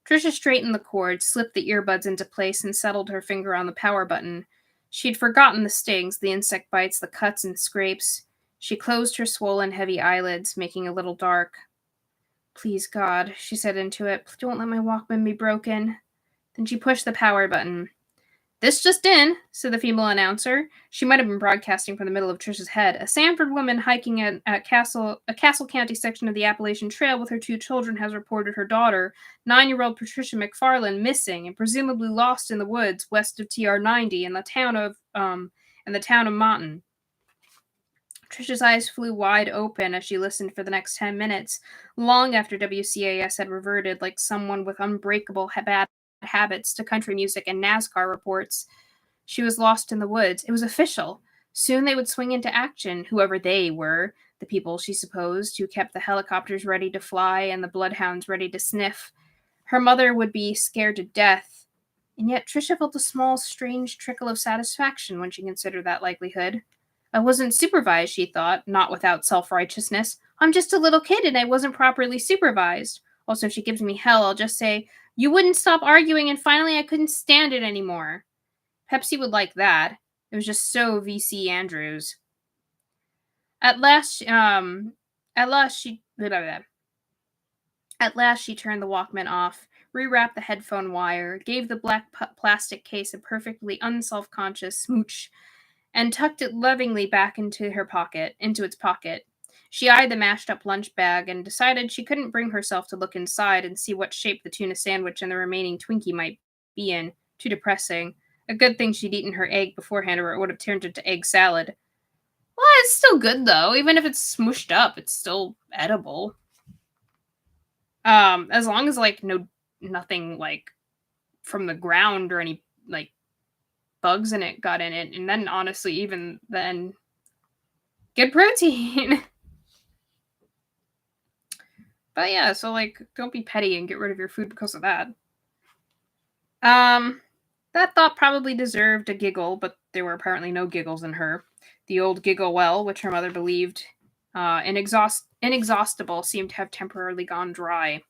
Trisha straightened the cord, slipped the earbuds into place, and settled her finger on the power button. She'd forgotten the stings, the insect bites, the cuts and scrapes. She closed her swollen, heavy eyelids, making a little dark. "Please, God," she said into it, "don't let my Walkman be broken." Then she pushed the power button. "This just in," said the female announcer. She might have been broadcasting from the middle of Trisha's head. "A Sanford woman hiking at a Castle County section of the Appalachian Trail with her 2 children has reported her daughter, 9-year-old Trisha McFarland, missing and presumably lost in the woods west of TR 90 in the town of Monton." Trisha's eyes flew wide open as she listened for the next 10 minutes, long after WCAS had reverted like someone with unbreakable bad habits to country music and NASCAR reports. She was lost in the woods. It was official. Soon they would swing into action, whoever they were, the people, she supposed, who kept the helicopters ready to fly and the bloodhounds ready to sniff. Her mother would be scared to death. And yet Trisha felt a small, strange trickle of satisfaction when she considered that likelihood. "I wasn't supervised," she thought, not without self-righteousness. "I'm just a little kid and I wasn't properly supervised. Also, if she gives me hell, I'll just say, 'You wouldn't stop arguing and finally I couldn't stand it anymore.'" Pepsi would like that. It was just so VC Andrews. At last, at last she, blah, blah, blah. At last she turned the Walkman off, rewrapped the headphone wire, gave the black plastic case a perfectly unself-conscious smooch, and tucked it lovingly back into its pocket. She eyed the mashed-up lunch bag and decided she couldn't bring herself to look inside and see what shape the tuna sandwich and the remaining Twinkie might be in. Too depressing. A good thing she'd eaten her egg beforehand, or it would have turned into egg salad. Well, it's still good, though. Even if it's smooshed up, it's still edible. As long as, like, nothing, like, from the ground or any, like, bugs in it got in it. And then, honestly, even then, good protein. But yeah, so, like, don't be petty and get rid of your food because of that. That thought probably deserved a giggle, but there were apparently no giggles in her. The old giggle well, which her mother believed inexhaustible, seemed to have temporarily gone dry.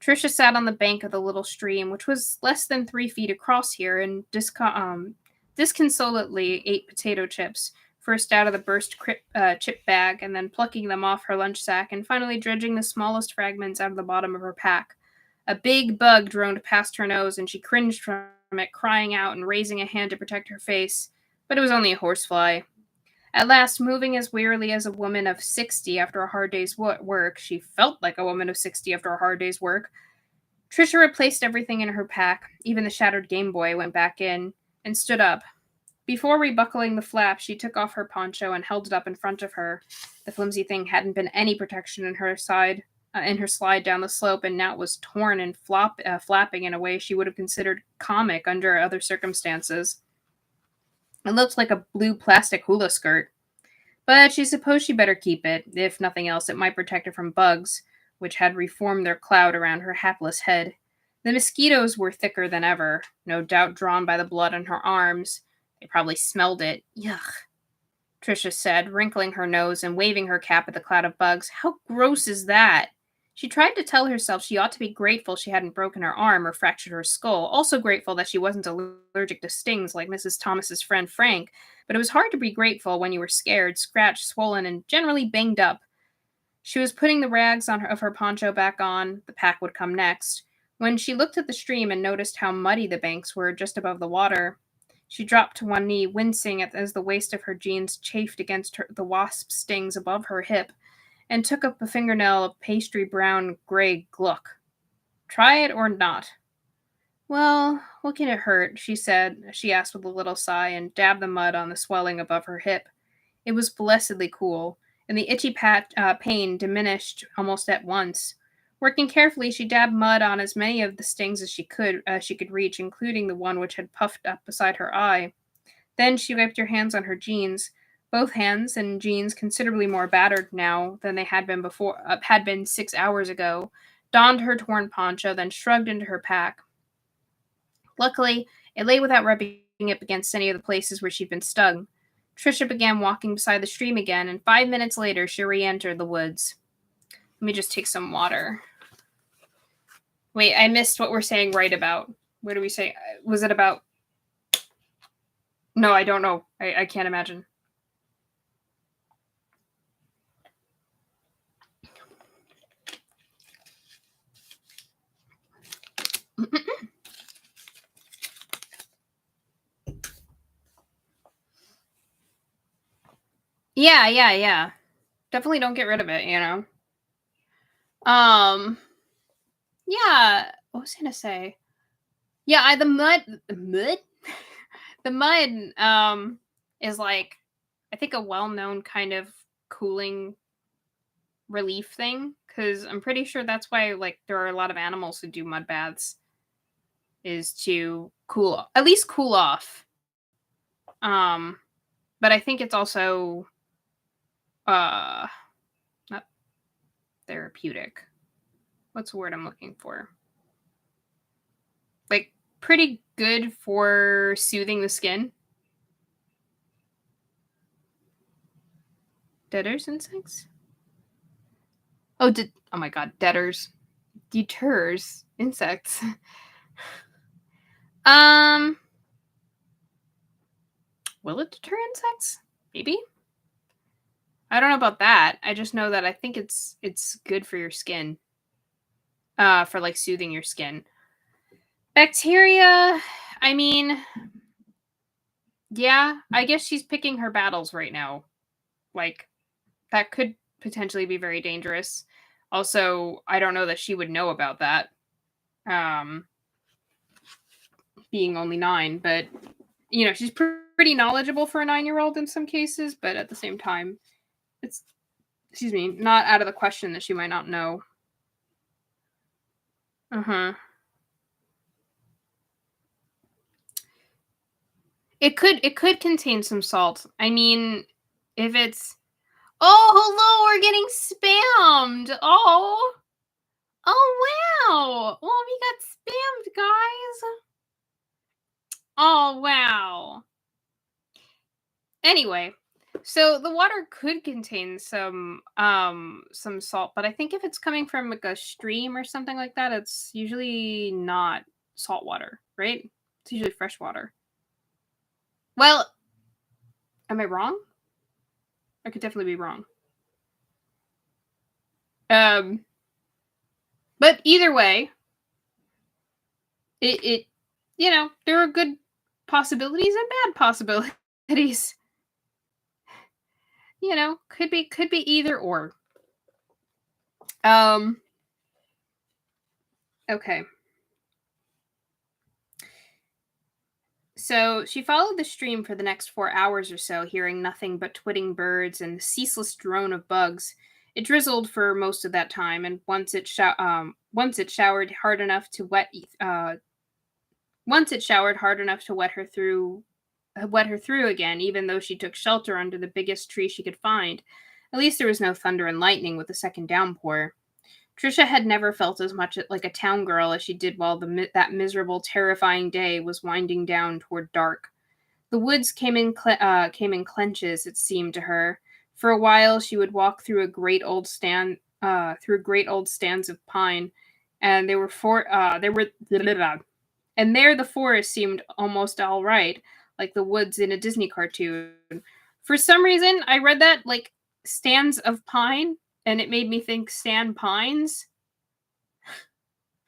Trisha sat on the bank of the little stream, which was less than 3 feet across here, and disconsolately ate potato chips, first out of the burst chip bag, and then plucking them off her lunch sack, and finally dredging the smallest fragments out of the bottom of her pack. A big bug droned past her nose, and she cringed from it, crying out and raising a hand to protect her face. But it was only a horsefly. At last, moving as wearily as a woman of 60 after a hard day's work, she felt like a woman of 60 after a hard day's work. Trisha replaced everything in her pack, even the shattered Game Boy went back in, and stood up. Before rebuckling the flap, she took off her poncho and held it up in front of her. The flimsy thing hadn't been any protection in her slide down the slope, and now it was torn and flapping in a way she would have considered comic under other circumstances. It looked like a blue plastic hula skirt. But she supposed she better keep it. If nothing else, it might protect her from bugs, which had reformed their cloud around her hapless head. The mosquitoes were thicker than ever, no doubt drawn by the blood on her arms. They probably smelled it. Yuck, Trisha said, wrinkling her nose and waving her cap at the cloud of bugs. How gross is that? She tried to tell herself she ought to be grateful she hadn't broken her arm or fractured her skull, also grateful that she wasn't allergic to stings like Mrs. Thomas's friend Frank, but it was hard to be grateful when you were scared, scratched, swollen, and generally banged up. She was putting the rags of her poncho back on. The pack would come next. When she looked at the stream and noticed how muddy the banks were just above the water, she dropped to one knee, wincing as the waist of her jeans chafed against the wasp stings above her hip, and took up a fingernail of pastry brown gray gluck. Try it or not? Well, what can it hurt? She asked with a little sigh, and dabbed the mud on the swelling above her hip. It was blessedly cool, and the itchy pain diminished almost at once. Working carefully, she dabbed mud on as many of the stings as she could reach, including the one which had puffed up beside her eye. Then she wiped her hands on her jeans, both hands and jeans considerably more battered now than they had been 6 hours ago, donned her torn poncho, then shrugged into her pack. Luckily, it lay without rubbing up against any of the places where she'd been stung. Trisha began walking beside the stream again, and 5 minutes later she re-entered the woods. Let me just take some water. Wait, I missed what we're saying right about. Where do we say? Was it about? No, I don't know. I can't imagine. Yeah. Definitely don't get rid of it, you know? Um, yeah, what was I gonna say? Yeah, the mud? The mud, is, like, I think a well-known kind of cooling relief thing, because 'cause I'm pretty sure that's why, like, there are a lot of animals who do mud baths, is to at least cool off. Um, but I think it's also, uh, not therapeutic. What's the word I'm looking for? Like, pretty good for soothing the skin. Deaders insects? Oh my god, deaders. Deters insects. Um, will it deter insects? Maybe. I don't know about that. I just know that I think it's good for your skin. For like soothing your skin. Bacteria, I mean, yeah, I guess she's picking her battles right now. Like, that could potentially be very dangerous. Also, I don't know that she would know about that. Um, being only 9, but she's pretty knowledgeable for a 9-year-old in some cases, but at the same time, it's excuse me, not out of the question that she might not know. Uh-huh. It could contain some salt. I mean, if it's oh, hello, we're getting spammed. Oh. Oh wow. Well, we got spammed, guys. Oh wow. Anyway, so the water could contain some salt, but I think if it's coming from like a stream or something like that, it's usually not salt water, right? It's usually fresh water. Well, am I wrong? I could definitely be wrong. Um, but either way, it there are good possibilities and bad possibilities. Could be either or. Um, okay. So she followed the stream for the next 4 hours or so, hearing nothing but twitting birds and the ceaseless drone of bugs. It drizzled for most of that time, and once it showered hard enough to wet her through again, even though she took shelter under the biggest tree she could find. At least there was no thunder and lightning with the second downpour. Trisha had never felt as much like a town girl as she did while that miserable, terrifying day was winding down toward dark. The woods came in clenches, it seemed to her. For a while, she would walk through great old stands of pine, and and there the forest seemed almost all right, like the woods in a Disney cartoon. For some reason, I read that like stands of pine, and it made me think Stan Pines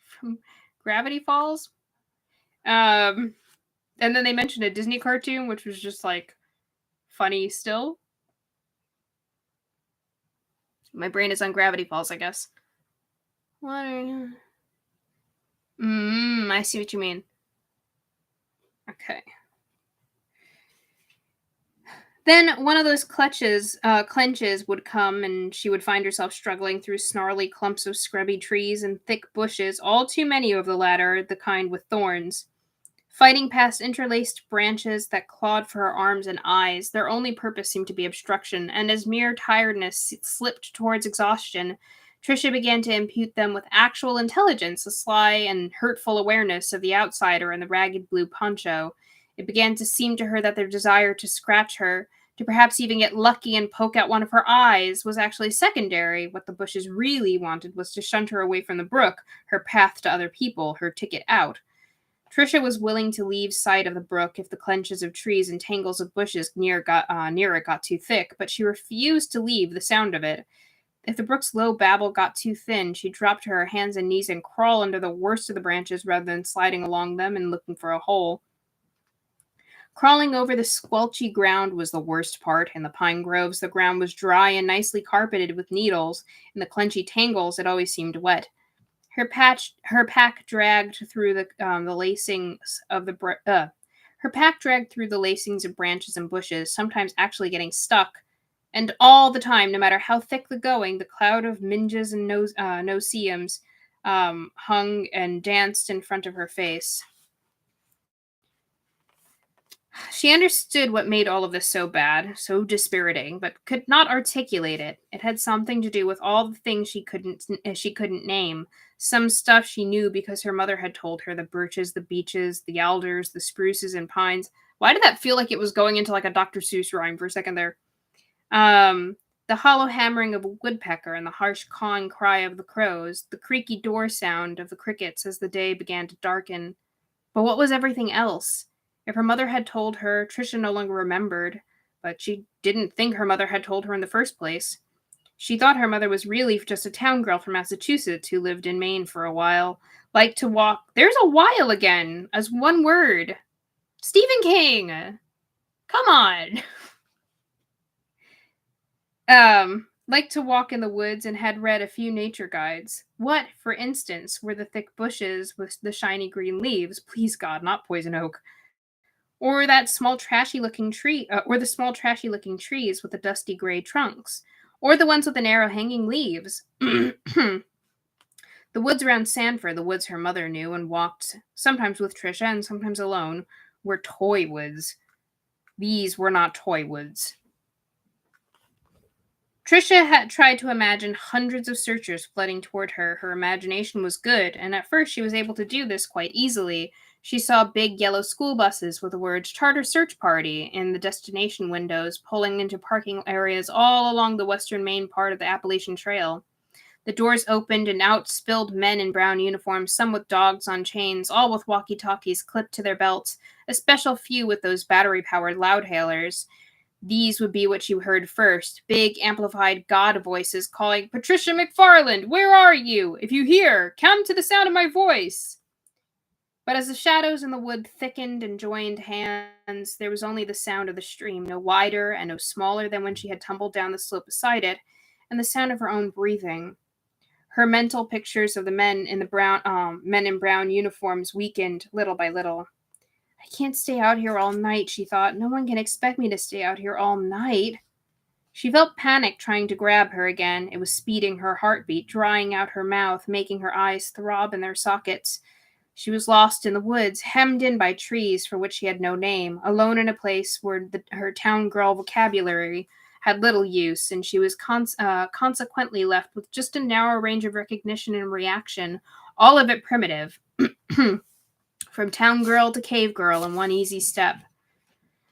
from Gravity Falls. Um, and then they mentioned a Disney cartoon, which was just like funny still. My brain is on Gravity Falls, I guess. What are you? I see what you mean. Okay. Then one of those clenches would come, and she would find herself struggling through snarly clumps of scrubby trees and thick bushes, all too many of the latter, the kind with thorns. Fighting past interlaced branches that clawed for her arms and eyes, their only purpose seemed to be obstruction, and as mere tiredness slipped towards exhaustion, Tricia began to impute them with actual intelligence, a sly and hurtful awareness of the outsider in the ragged blue poncho. It began to seem to her that their desire to scratch her, to perhaps even get lucky and poke out one of her eyes, was actually secondary. What the bushes really wanted was to shunt her away from the brook, her path to other people, her ticket out. Tricia was willing to leave sight of the brook if the clenches of trees and tangles of bushes near it got too thick, but she refused to leave the sound of it. If the brook's low babble got too thin, she'd drop to her hands and knees and crawl under the worst of the branches rather than sliding along them and looking for a hole. Crawling over the squelchy ground was the worst part. In the pine groves, the ground was dry and nicely carpeted with needles. In the clenchy tangles, it always seemed wet. Her pack dragged through the lacings of her pack dragged through the lacings of branches and bushes, sometimes actually getting stuck. And all the time, no matter how thick the going, the cloud of minges and no-see-ums hung and danced in front of her face. She understood what made all of this so bad, so dispiriting, but could not articulate it. It had something to do with all the things she couldn't name. Some stuff she knew because her mother had told her: the birches, the beeches, the alders, the spruces and pines. Why did that feel like it was going into like a Dr. Seuss rhyme for a second there? The hollow hammering of a woodpecker and the harsh cawing cry of the crows, the creaky door sound of the crickets as the day began to darken. But what was everything else? If her mother had told her, Trisha no longer remembered, but she didn't think her mother had told her in the first place. She thought her mother was really just a town girl from Massachusetts who lived in Maine for a while, liked to walk. There's a while again, as one word. Stephen King! Come on! Liked to walk in the woods and had read a few nature guides. What, for instance, were the thick bushes with the shiny green leaves? Please God, not poison oak. Or that small trashy-looking tree, or the small trashy-looking trees with the dusty gray trunks, or the ones with the narrow hanging leaves. The woods around Sanford, the woods her mother knew and walked, sometimes with Trisha and sometimes alone, were toy woods. These were not toy woods. Trisha had tried to imagine hundreds of searchers flooding toward her. Her imagination was good, and at first she was able to do this quite easily. She saw big yellow school buses with the words "Charter Search Party" in the destination windows, pulling into parking areas all along the western Maine part of the Appalachian Trail. The doors opened, and out spilled men in brown uniforms, some with dogs on chains, all with walkie-talkies clipped to their belts, a special few with those battery-powered loud-hailers. These would be what you heard first, big amplified God voices calling, "Trisha McFarland, where are you? If you hear, come to the sound of my voice." But as the shadows in the wood thickened and joined hands, there was only the sound of the stream, no wider and no smaller than when she had tumbled down the slope beside it, and the sound of her own breathing. Her mental pictures of the men in brown uniforms weakened little by little. I can't stay out here all night, she thought. No one can expect me to stay out here all night. She felt panic trying to grab her again. It was speeding her heartbeat, drying out her mouth, making her eyes throb in their sockets. She was lost in the woods, hemmed in by trees for which she had no name, alone in a place where her town girl vocabulary had little use, and she was consequently left with just a narrow range of recognition and reaction, all of it primitive. From town girl to cave girl in one easy step.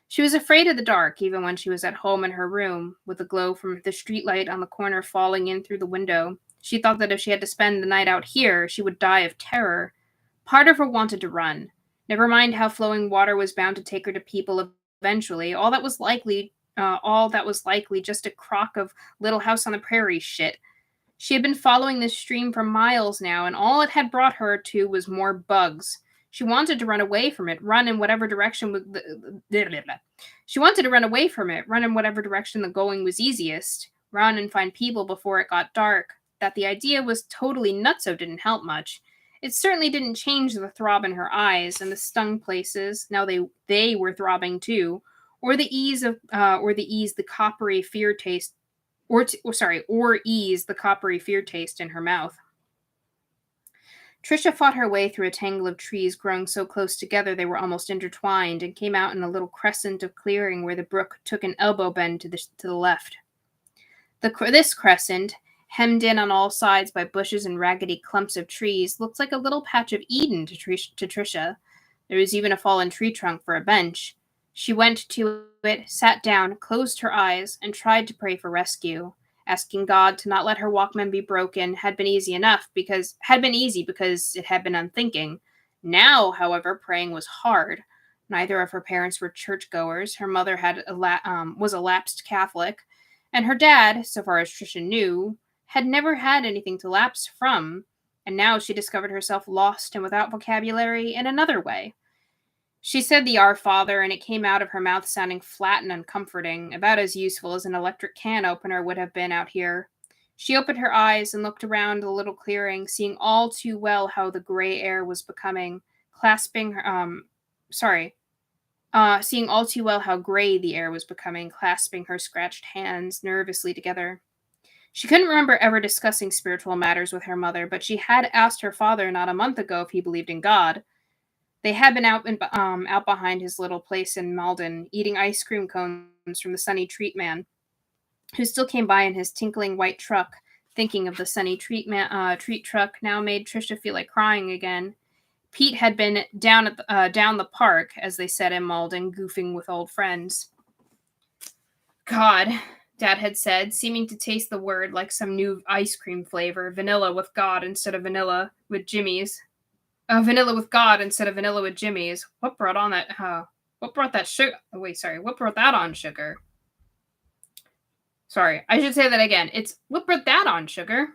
She was afraid of the dark, even when she was at home in her room, with the glow from the streetlight on the corner falling in through the window. She thought that if she had to spend the night out here, she would die of terror. Part of her wanted to run. Never mind how flowing water was bound to take her to people eventually. All that was likely just a crock of Little House on the Prairie shit. She had been following this stream for miles now, and all it had brought her to was more bugs. She wanted to run away from it, run in whatever direction the going was easiest, run and find people before it got dark. That the idea was totally nutso didn't help much. It certainly didn't change the throb in her eyes and the stung places. Now they were throbbing too, or ease the coppery fear taste in her mouth. Trisha fought her way through a tangle of trees growing so close together they were almost intertwined, and came out in a little crescent of clearing where the brook took an elbow bend to the left. This crescent, hemmed in on all sides by bushes and raggedy clumps of trees, looked like a little patch of Eden to Trisha. There was even a fallen tree trunk for a bench. She went to it, sat down, closed her eyes, and tried to pray for rescue. Asking God to not let her Walkman be broken had been easy because it had been unthinking. Now, however, praying was hard. Neither of her parents were churchgoers. Her mother was a lapsed Catholic, and her dad, so far as Trisha knew, had never had anything to lapse from. And now she discovered herself lost and without vocabulary in another way. She said the Our Father, and it came out of her mouth sounding flat and uncomforting, about as useful as an electric can opener would have been out here. She opened her eyes and looked around the little clearing, seeing all too well how the gray air was becoming, clasping her, seeing all too well how gray the air was becoming, clasping her scratched hands nervously together. She couldn't remember ever discussing spiritual matters with her mother, but she had asked her father not a month ago if he believed in God. They had been out behind his little place in Malden, eating ice cream cones from the Sunny Treat Man, who still came by in his tinkling white truck. Thinking of the Sunny treat truck now made Trisha feel like crying again. Pete had been down the park, as they said in Malden, goofing with old friends. God, Dad had said, seeming to taste the word like some new ice cream flavor, vanilla with God instead of vanilla with Jimmy's. Vanilla with God instead of vanilla with Jimmy's. What brought that sugar? Oh, wait, sorry. What brought that on, sugar? Sorry, I should say that again. It's what brought that on, sugar?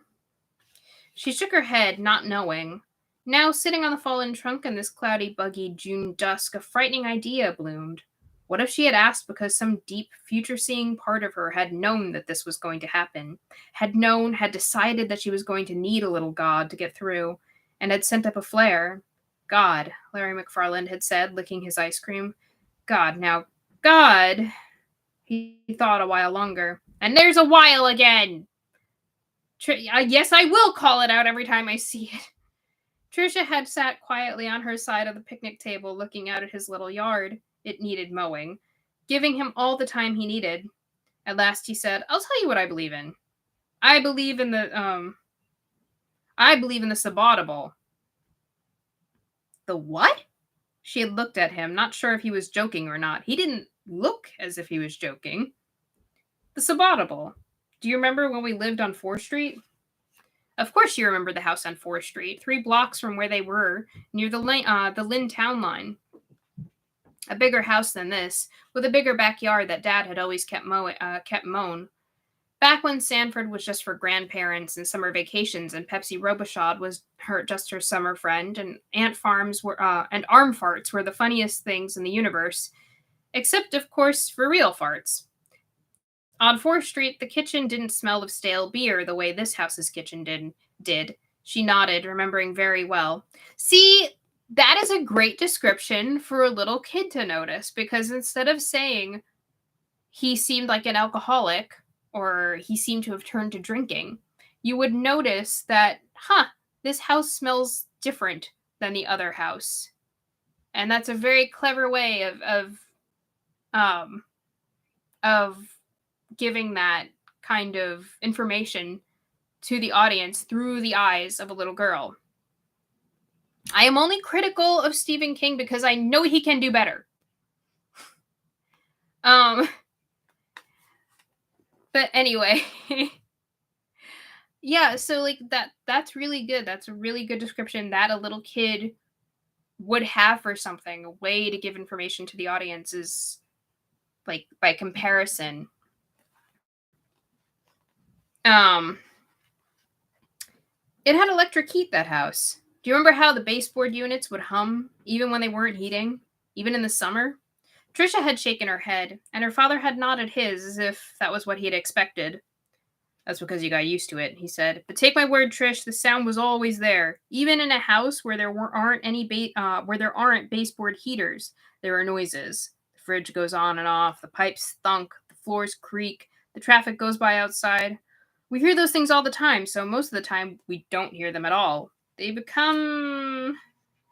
She shook her head, not knowing. Now, sitting on the fallen trunk in this cloudy, buggy June dusk, a frightening idea bloomed. What if she had asked because some deep, future-seeing part of her had known that this was going to happen, had decided that she was going to need a little God to get through, and had sent up a flare? God, Larry McFarland had said, licking his ice cream. God, now, God. He thought a while longer. And there's a while again! Yes, I will call it out every time I see it. Trisha had sat quietly on her side of the picnic table, looking out at his little yard. It needed mowing, giving him all the time he needed. At last he said, I'll tell you what I believe in. I believe in the subaudable. The what? She had looked at him, not sure if he was joking or not. He didn't look as if he was joking. The subaudable. Do you remember when we lived on 4th Street? Of course you remember the house on 4th Street, 3 blocks from where they were, near the Lynn town line. A bigger house than this, with a bigger backyard that Dad had always kept mown. Back when Sanford was just for grandparents and summer vacations, and Pepsi Robichaud was just her summer friend, and Aunt Farms were and arm farts were the funniest things in the universe, except of course for real farts. On 4th Street, the kitchen didn't smell of stale beer the way this house's kitchen did. She nodded, remembering very well. See, that is a great description for a little kid to notice, because instead of saying he seemed like an alcoholic or he seemed to have turned to drinking, you would notice that, this house smells different than the other house. And that's a very clever way of giving that kind of information to the audience through the eyes of a little girl. I am only critical of Stephen King because I know he can do better. But anyway, yeah, so like that's really good. That's a really good description that a little kid would have for something. A way to give information to the audience is like by comparison. It had electric heat, that house. Do you remember how the baseboard units would hum even when they weren't heating? Even in the summer? Trisha had shaken her head, and her father had nodded his as if that was what he had expected. That's because you got used to it, he said. But take my word, Trish, the sound was always there. Even in a house where there aren't baseboard heaters, there are noises. The fridge goes on and off, the pipes thunk, the floors creak, the traffic goes by outside. We hear those things all the time, so most of the time we don't hear them at all. They become...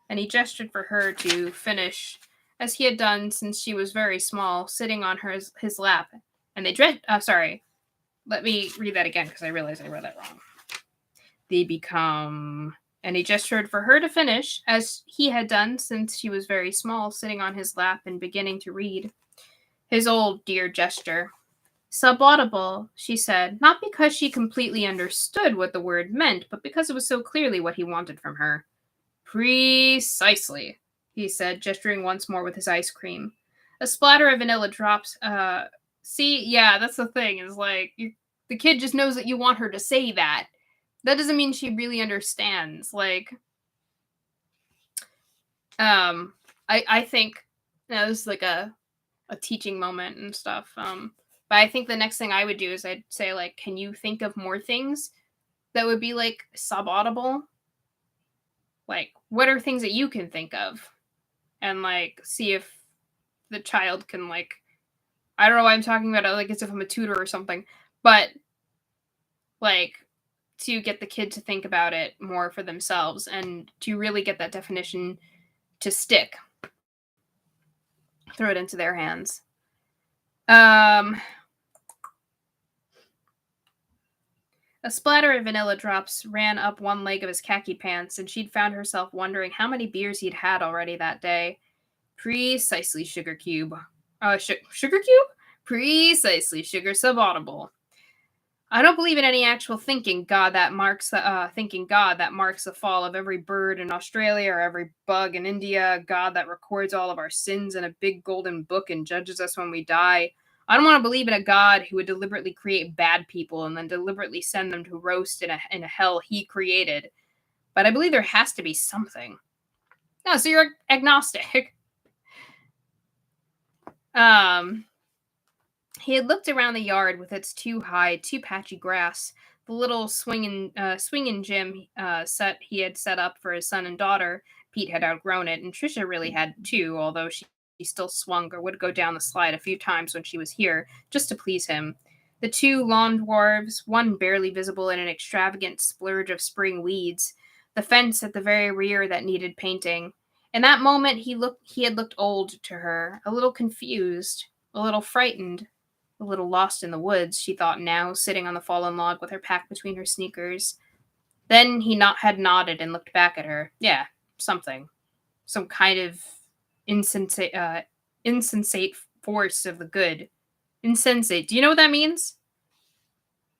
And he gestured for her to finish, as he had done since she was very small, sitting on his lap. And they let me read that again, because I realized I read that wrong. They become... And he gestured for her to finish, as he had done since she was very small, sitting on his lap and beginning to read. His old dear gesture. Subaudible, she said, not because she completely understood what the word meant, but because it was so clearly what he wanted from her. Precisely, he said, gesturing once more with his ice cream. A splatter of vanilla drops. See, yeah, that's the thing, is like, the kid just knows that you want her to say that. That doesn't mean she really understands. Like, I think this is like a teaching moment and stuff. But I think the next thing I would do is I'd say, like, can you think of more things that would be like subaudible? Like, what are things that you can think of? And like see if the child can, like, I don't know why I'm talking about it like as if I'm a tutor or something, but like to get the kid to think about it more for themselves and to really get that definition to stick. Throw it into their hands. A splatter of vanilla drops ran up one leg of his khaki pants, and she'd found herself wondering how many beers he'd had already that day. Precisely, sugar cube. Sugar cube? Precisely, sugar subaudible. I don't believe in any actual thinking God that marks the fall of every bird in Australia or every bug in India, a God that records all of our sins in a big golden book and judges us when we die. I don't want to believe in a God who would deliberately create bad people and then deliberately send them to roast in a hell he created. But I believe there has to be something. No, so you're agnostic. He had looked around the yard with its too high, too patchy grass, the little swinging gym he had set up for his son and daughter. Pete had outgrown it, and Trisha really had too, although she still swung or would go down the slide a few times when she was here, just to please him. The two lawn dwarves, one barely visible in an extravagant splurge of spring weeds, the fence at the very rear that needed painting. In that moment, he had looked old to her, a little confused, a little frightened, a little lost in the woods, she thought now, sitting on the fallen log with her pack between her sneakers. Then he had nodded and looked back at her. Yeah, something. Some kind of insensate force of the good. Insensate. Do you know what that means?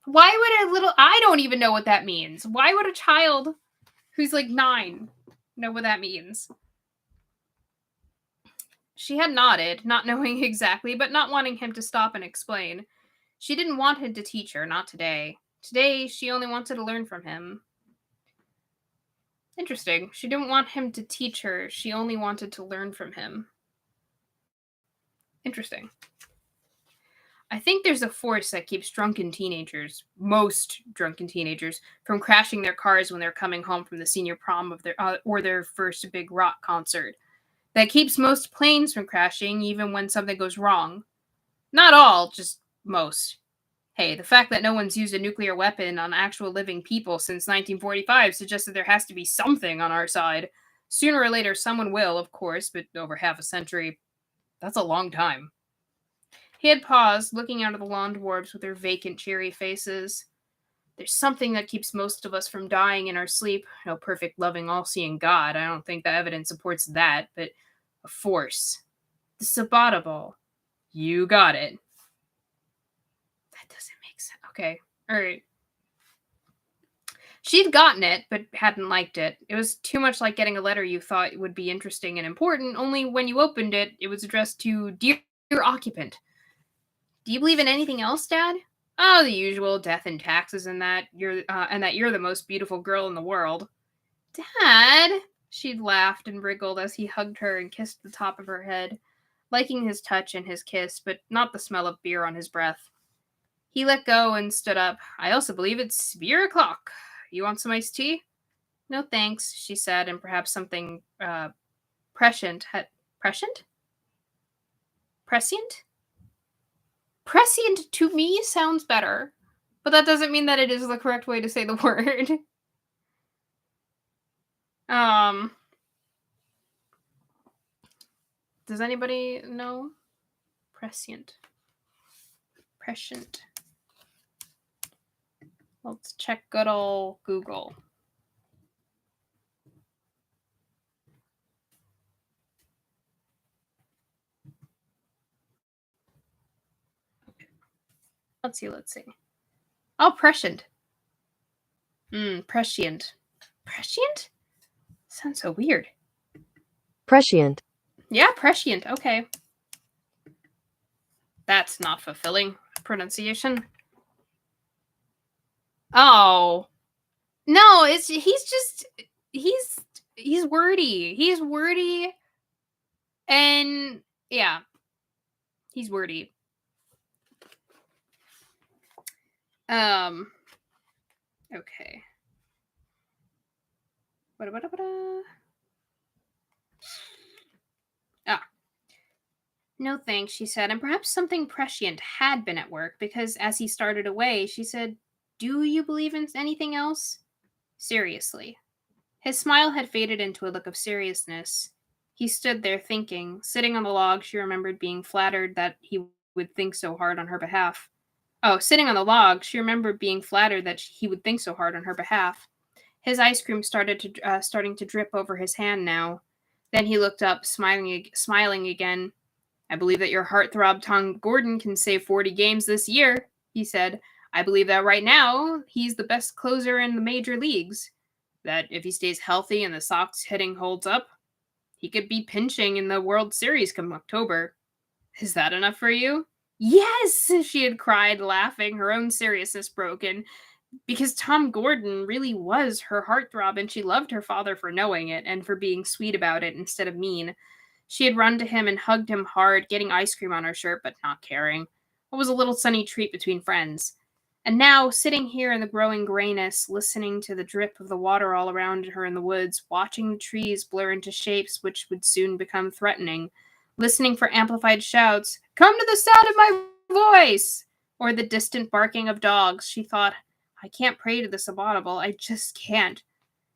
Why would I don't even know what that means. Why would a child who's like 9 know what that means? She had nodded, not knowing exactly, but not wanting him to stop and explain. She didn't want him to teach her, not today. Today, she only wanted to learn from him. Interesting. She didn't want him to teach her, she only wanted to learn from him. Interesting. I think there's a force that keeps most drunken teenagers, from crashing their cars when they're coming home from the senior prom of their first big rock concert. That keeps most planes from crashing even when something goes wrong. Not all, just most. Hey, the fact that no one's used a nuclear weapon on actual living people since 1945 suggests that there has to be something on our side. Sooner or later, someone will, of course, but over half a century, that's a long time. He had paused, looking out at the lawn dwarves with their vacant, cheery faces. There's something that keeps most of us from dying in our sleep. No perfect, loving, all-seeing God. I don't think the evidence supports that, but a force. The subaudible. You got it. That doesn't make sense. Okay. All right. She'd gotten it, but hadn't liked it. It was too much like getting a letter you thought would be interesting and important, only when you opened it, it was addressed to Dear Occupant. Do you believe in anything else, Dad? Oh, the usual, death and taxes, and that you're the most beautiful girl in the world. Dad? She'd laughed and wriggled as he hugged her and kissed the top of her head, liking his touch and his kiss, but not the smell of beer on his breath. He let go and stood up. I also believe it's beer o'clock. You want some iced tea? No thanks, she said, and perhaps something prescient prescient? Prescient? Prescient to me sounds better, but that doesn't mean that it is the correct way to say the word. Does anybody know? Prescient. Prescient. Let's check good old Google. Let's see. Oh, prescient. Prescient. Prescient? Sounds so weird. Prescient. Yeah, prescient. Okay. That's not fulfilling pronunciation. Oh. No, he's wordy. He's wordy. And yeah, he's wordy. Okay. Ah. No thanks, she said, and perhaps something prescient had been at work, because as he started away, she said, "Do you believe in anything else?" Seriously. His smile had faded into a look of seriousness. He stood there thinking. Sitting on the log, she remembered being flattered that he would think so hard on her behalf. Oh, sitting on the log, she remembered being flattered that he would think so hard on her behalf. His ice cream starting to drip over his hand now. Then he looked up, smiling again. "I believe that your heartthrob Tom Gordon can save 40 games this year," he said. "I believe that right now he's the best closer in the major leagues. That if he stays healthy and the Sox hitting holds up, he could be pinching in the World Series come October. Is that enough for you?" "Yes!" she had cried, laughing, her own seriousness broken, because Tom Gordon really was her heartthrob, and she loved her father for knowing it and for being sweet about it instead of mean. She had run to him and hugged him hard, getting ice cream on her shirt, but not caring. It was a little sunny treat between friends. And now, sitting here in the growing grayness, listening to the drip of the water all around her in the woods, watching the trees blur into shapes which would soon become threatening, listening for amplified shouts, "Come to the sound of my voice!" or the distant barking of dogs, she thought, "I can't pray to this audible. I just can't."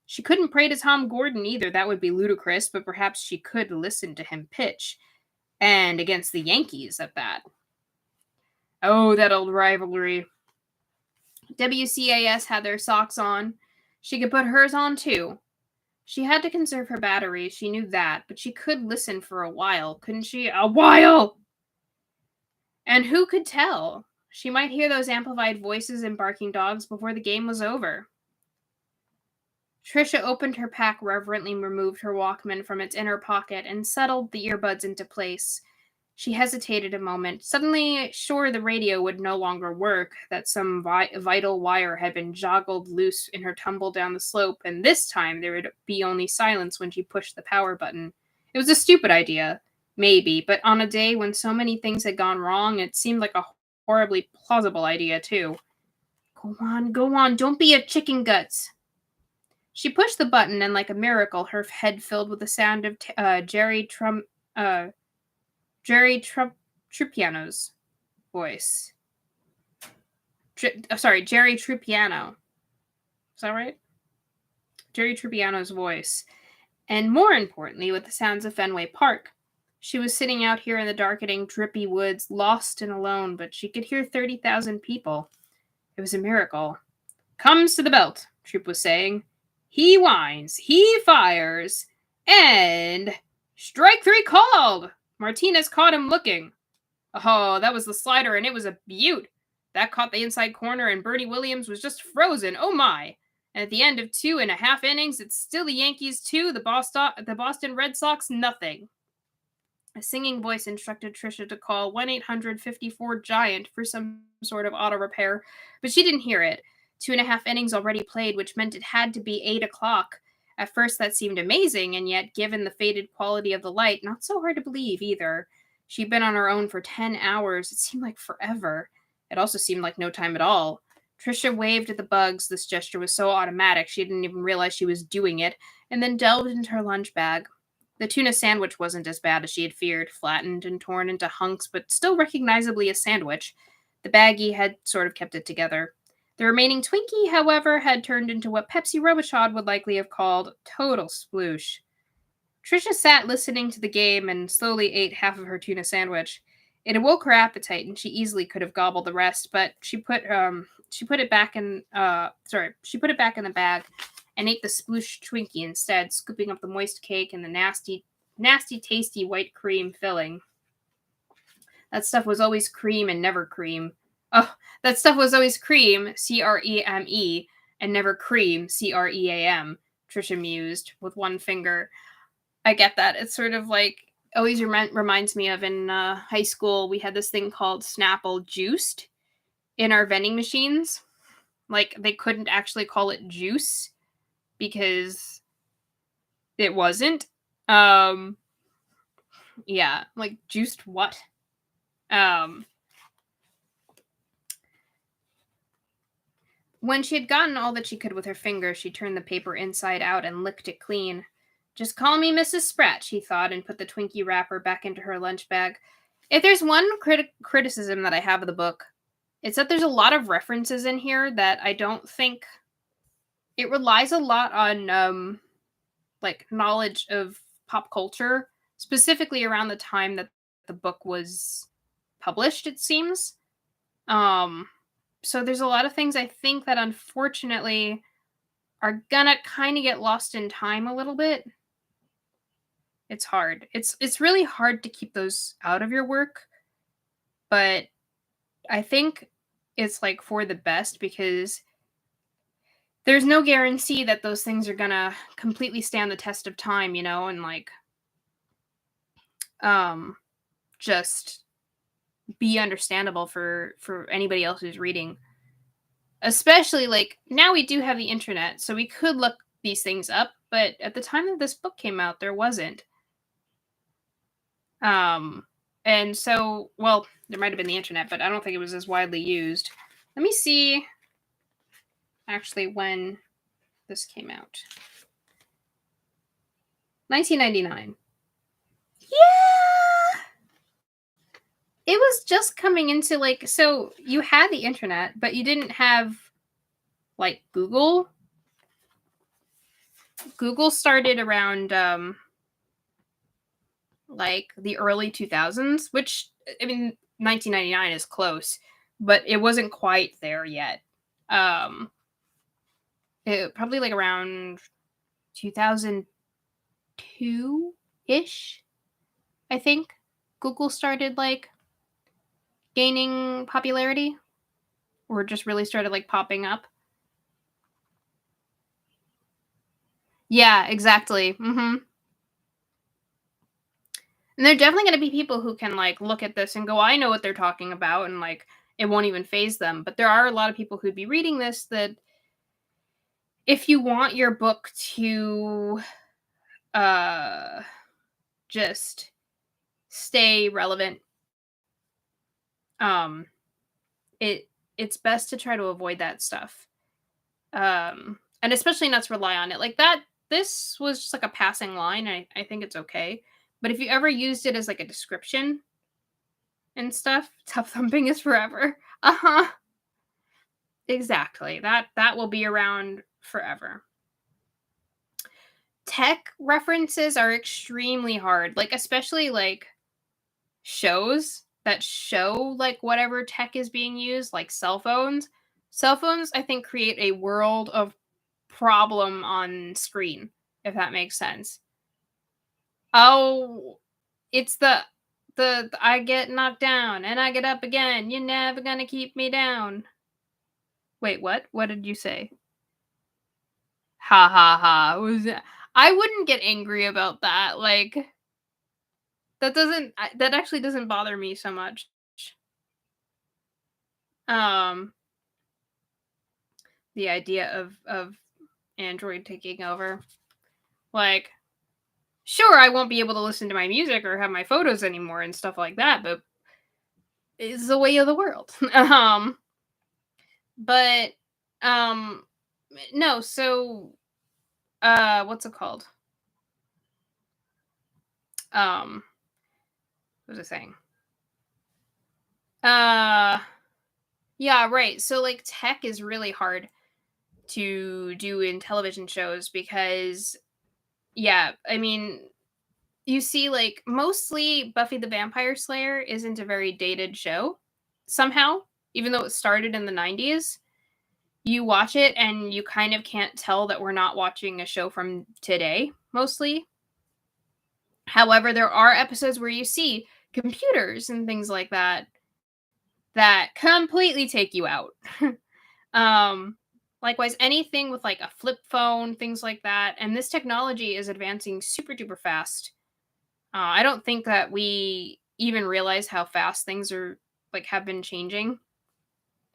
She couldn't pray to Tom Gordon either. That would be ludicrous, but perhaps she could listen to him pitch. And against the Yankees at that. Oh, that old rivalry. WCAS had their socks on. She could put hers on too. She had to conserve her batteries, she knew that, but she could listen for a while, couldn't she? A while! And who could tell? She might hear those amplified voices and barking dogs before the game was over. Trisha opened her pack reverently, removed her Walkman from its inner pocket, and settled the earbuds into place. She hesitated a moment, suddenly sure the radio would no longer work, that some vital wire had been joggled loose in her tumble down the slope, and this time there would be only silence when she pushed the power button. It was a stupid idea, maybe, but on a day when so many things had gone wrong, it seemed like a horribly plausible idea, too. Go on, don't be a chicken guts." She pushed the button, and like a miracle, her head filled with the sound of Jerry Trupiano's voice. Jerry Trupiano. Is that right? Jerry Trupiano's voice. And more importantly, with the sounds of Fenway Park. She was sitting out here in the darkening, drippy woods, lost and alone, but she could hear 30,000 people. It was a miracle. "Comes to the belt," Troop was saying. "He winds, he fires, and strike three called! Martinez caught him looking. Oh, that was the slider, and it was a beaut. That caught the inside corner, and Bernie Williams was just frozen. Oh my! And at the end of 2.5 innings, it's still the Yankees 2, the Boston Red Sox nothing." A singing voice instructed Trisha to call 1-800-54-GIANT for some sort of auto repair, but she didn't hear it. 2.5 innings already played, which meant it had to be 8 o'clock. At first that seemed amazing, and yet, given the faded quality of the light, not so hard to believe either. She'd been on her own for 10 hours. It seemed like forever. It also seemed like no time at all. Trisha waved at the bugs. This gesture was so automatic she didn't even realize she was doing it, and then delved into her lunch bag. The tuna sandwich wasn't as bad as she had feared, flattened and torn into hunks, but still recognizably a sandwich. The baggie had sort of kept it together. The remaining Twinkie, however, had turned into what Pepsi Robichaud would likely have called total sploosh. Trisha sat listening to the game and slowly ate half of her tuna sandwich. It awoke her appetite, and she easily could have gobbled the rest, but she put it back in the bag and ate the sploosh Twinkie instead, scooping up the moist cake and the nasty, tasty white cream filling. That stuff was always cream and never cream. Oh, that stuff was always cream, C-R-E-M-E, and never cream, C-R-E-A-M, Trisha mused, with one finger. I get that. It's sort of like, always reminds me of in high school, we had this thing called Snapple Juiced in our vending machines. Like, they couldn't actually call it juice because it wasn't. Yeah, like juiced what? Um, when she had gotten all that she could with her fingers, she turned the paper inside out and licked it clean. Just call me Mrs. Spratt, she thought, and put the Twinkie wrapper back into her lunch bag. If there's one criticism that I have of the book, it's that there's a lot of references in here that I don't think it relies a lot on like knowledge of pop culture, specifically around the time that the book was published, it seems. Um so there's a lot of things I think that unfortunately are gonna kind of get lost in time a little bit. It's hard. It's really hard to keep those out of your work, but I think it's like for the best because there's no guarantee that those things are gonna completely stand the test of time, and like um just be understandable for anybody else who's reading. Especially like now we do have the internet, so we could look these things up, but at the time that this book came out, there wasn't. Um and so, well, there might have been the internet, but I don't think it was as widely used. Let me see actually when this came out. 1999. Yeah. It was just coming into like, so you had the internet, but you didn't have like Google. Google started around like the early 2000s, which I mean 1999 is close, but it wasn't quite there yet. Um it probably like around 2002-ish, I think. Google started like gaining popularity or just really started like popping up. Yeah, exactly. Mhm. And there are definitely going to be people who can like look at this and go, I know what they're talking about, and like it won't even phase them. But there are a lot of people who'd be reading this that if you want your book to uh just stay relevant, um it's best to try to avoid that stuff. And especially not to rely on it. Like that this was just like a passing line. I think it's okay. But if you ever used it as like a description and stuff, tough thumping is forever. Uh-huh. Exactly. That will be around forever. Tech references are extremely hard. Like especially like shows that show like whatever tech is being used, like cell phones. Cell phones I think create a world of problem on screen, if that makes sense. Oh, it's the I get knocked down and I get up again. You're never gonna keep me down. Wait, what? What did you say? Ha ha ha. Was that? I wouldn't get angry about that. Like that actually doesn't bother me so much. Um the idea of Android taking over. Like sure, I won't be able to listen to my music or have my photos anymore and stuff like that, but it's the way of the world. But um no, so what's it called? Um what was I saying? Uh yeah, right. So like tech is really hard to do in television shows because yeah, I mean, you see like mostly Buffy the Vampire Slayer isn't a very dated show somehow, even though it started in the 90s. You watch it and you kind of can't tell that we're not watching a show from today mostly. However, there are episodes where you see computers and things like that that completely take you out. um Likewise anything with like a flip phone, things like that, and this technology is advancing super duper fast. I don't think that we even realize how fast things are like have been changing,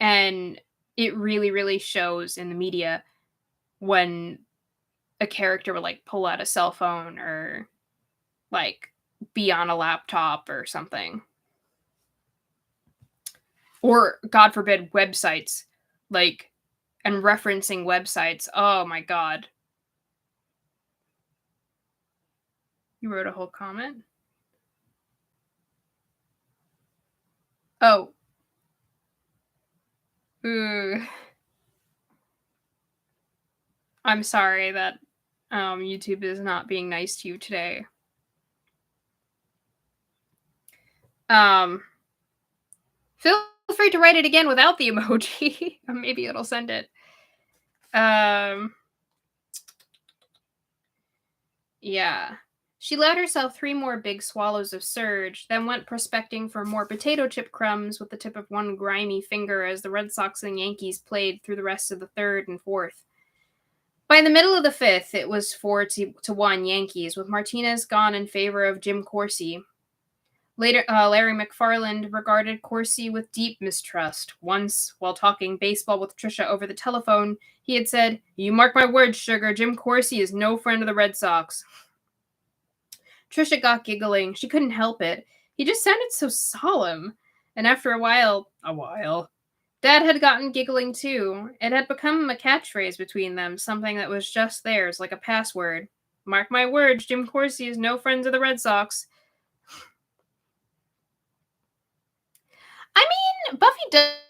and it really really shows in the media when a character would like pull out a cell phone or like be on a laptop or something. Or, God forbid, websites. Like, and referencing websites. Oh my god. You wrote a whole comment? Oh. Ooh. I'm sorry that YouTube is not being nice to you today. Feel free to write it again without the emoji. Maybe it'll send it. Yeah. She allowed herself 3 more big swallows of surge, then went prospecting for more potato chip crumbs with the tip of one grimy finger as the Red Sox and Yankees played through the rest of the third and fourth. By the middle of the fifth, it was 4-1 Yankees, with Martinez gone in favor of Jim Corsi. Later, Larry McFarland regarded Corsi with deep mistrust. Once, while talking baseball with Trisha over the telephone, he had said, "You mark my words, Sugar, Jim Corsi is no friend of the Red Sox." Trisha got giggling. She couldn't help it. He just sounded so solemn. And after a while, Dad had gotten giggling too. It had become a catchphrase between them, something that was just theirs, like a password. Mark my words, Jim Corsi is no friend of the Red Sox. I mean, Buffy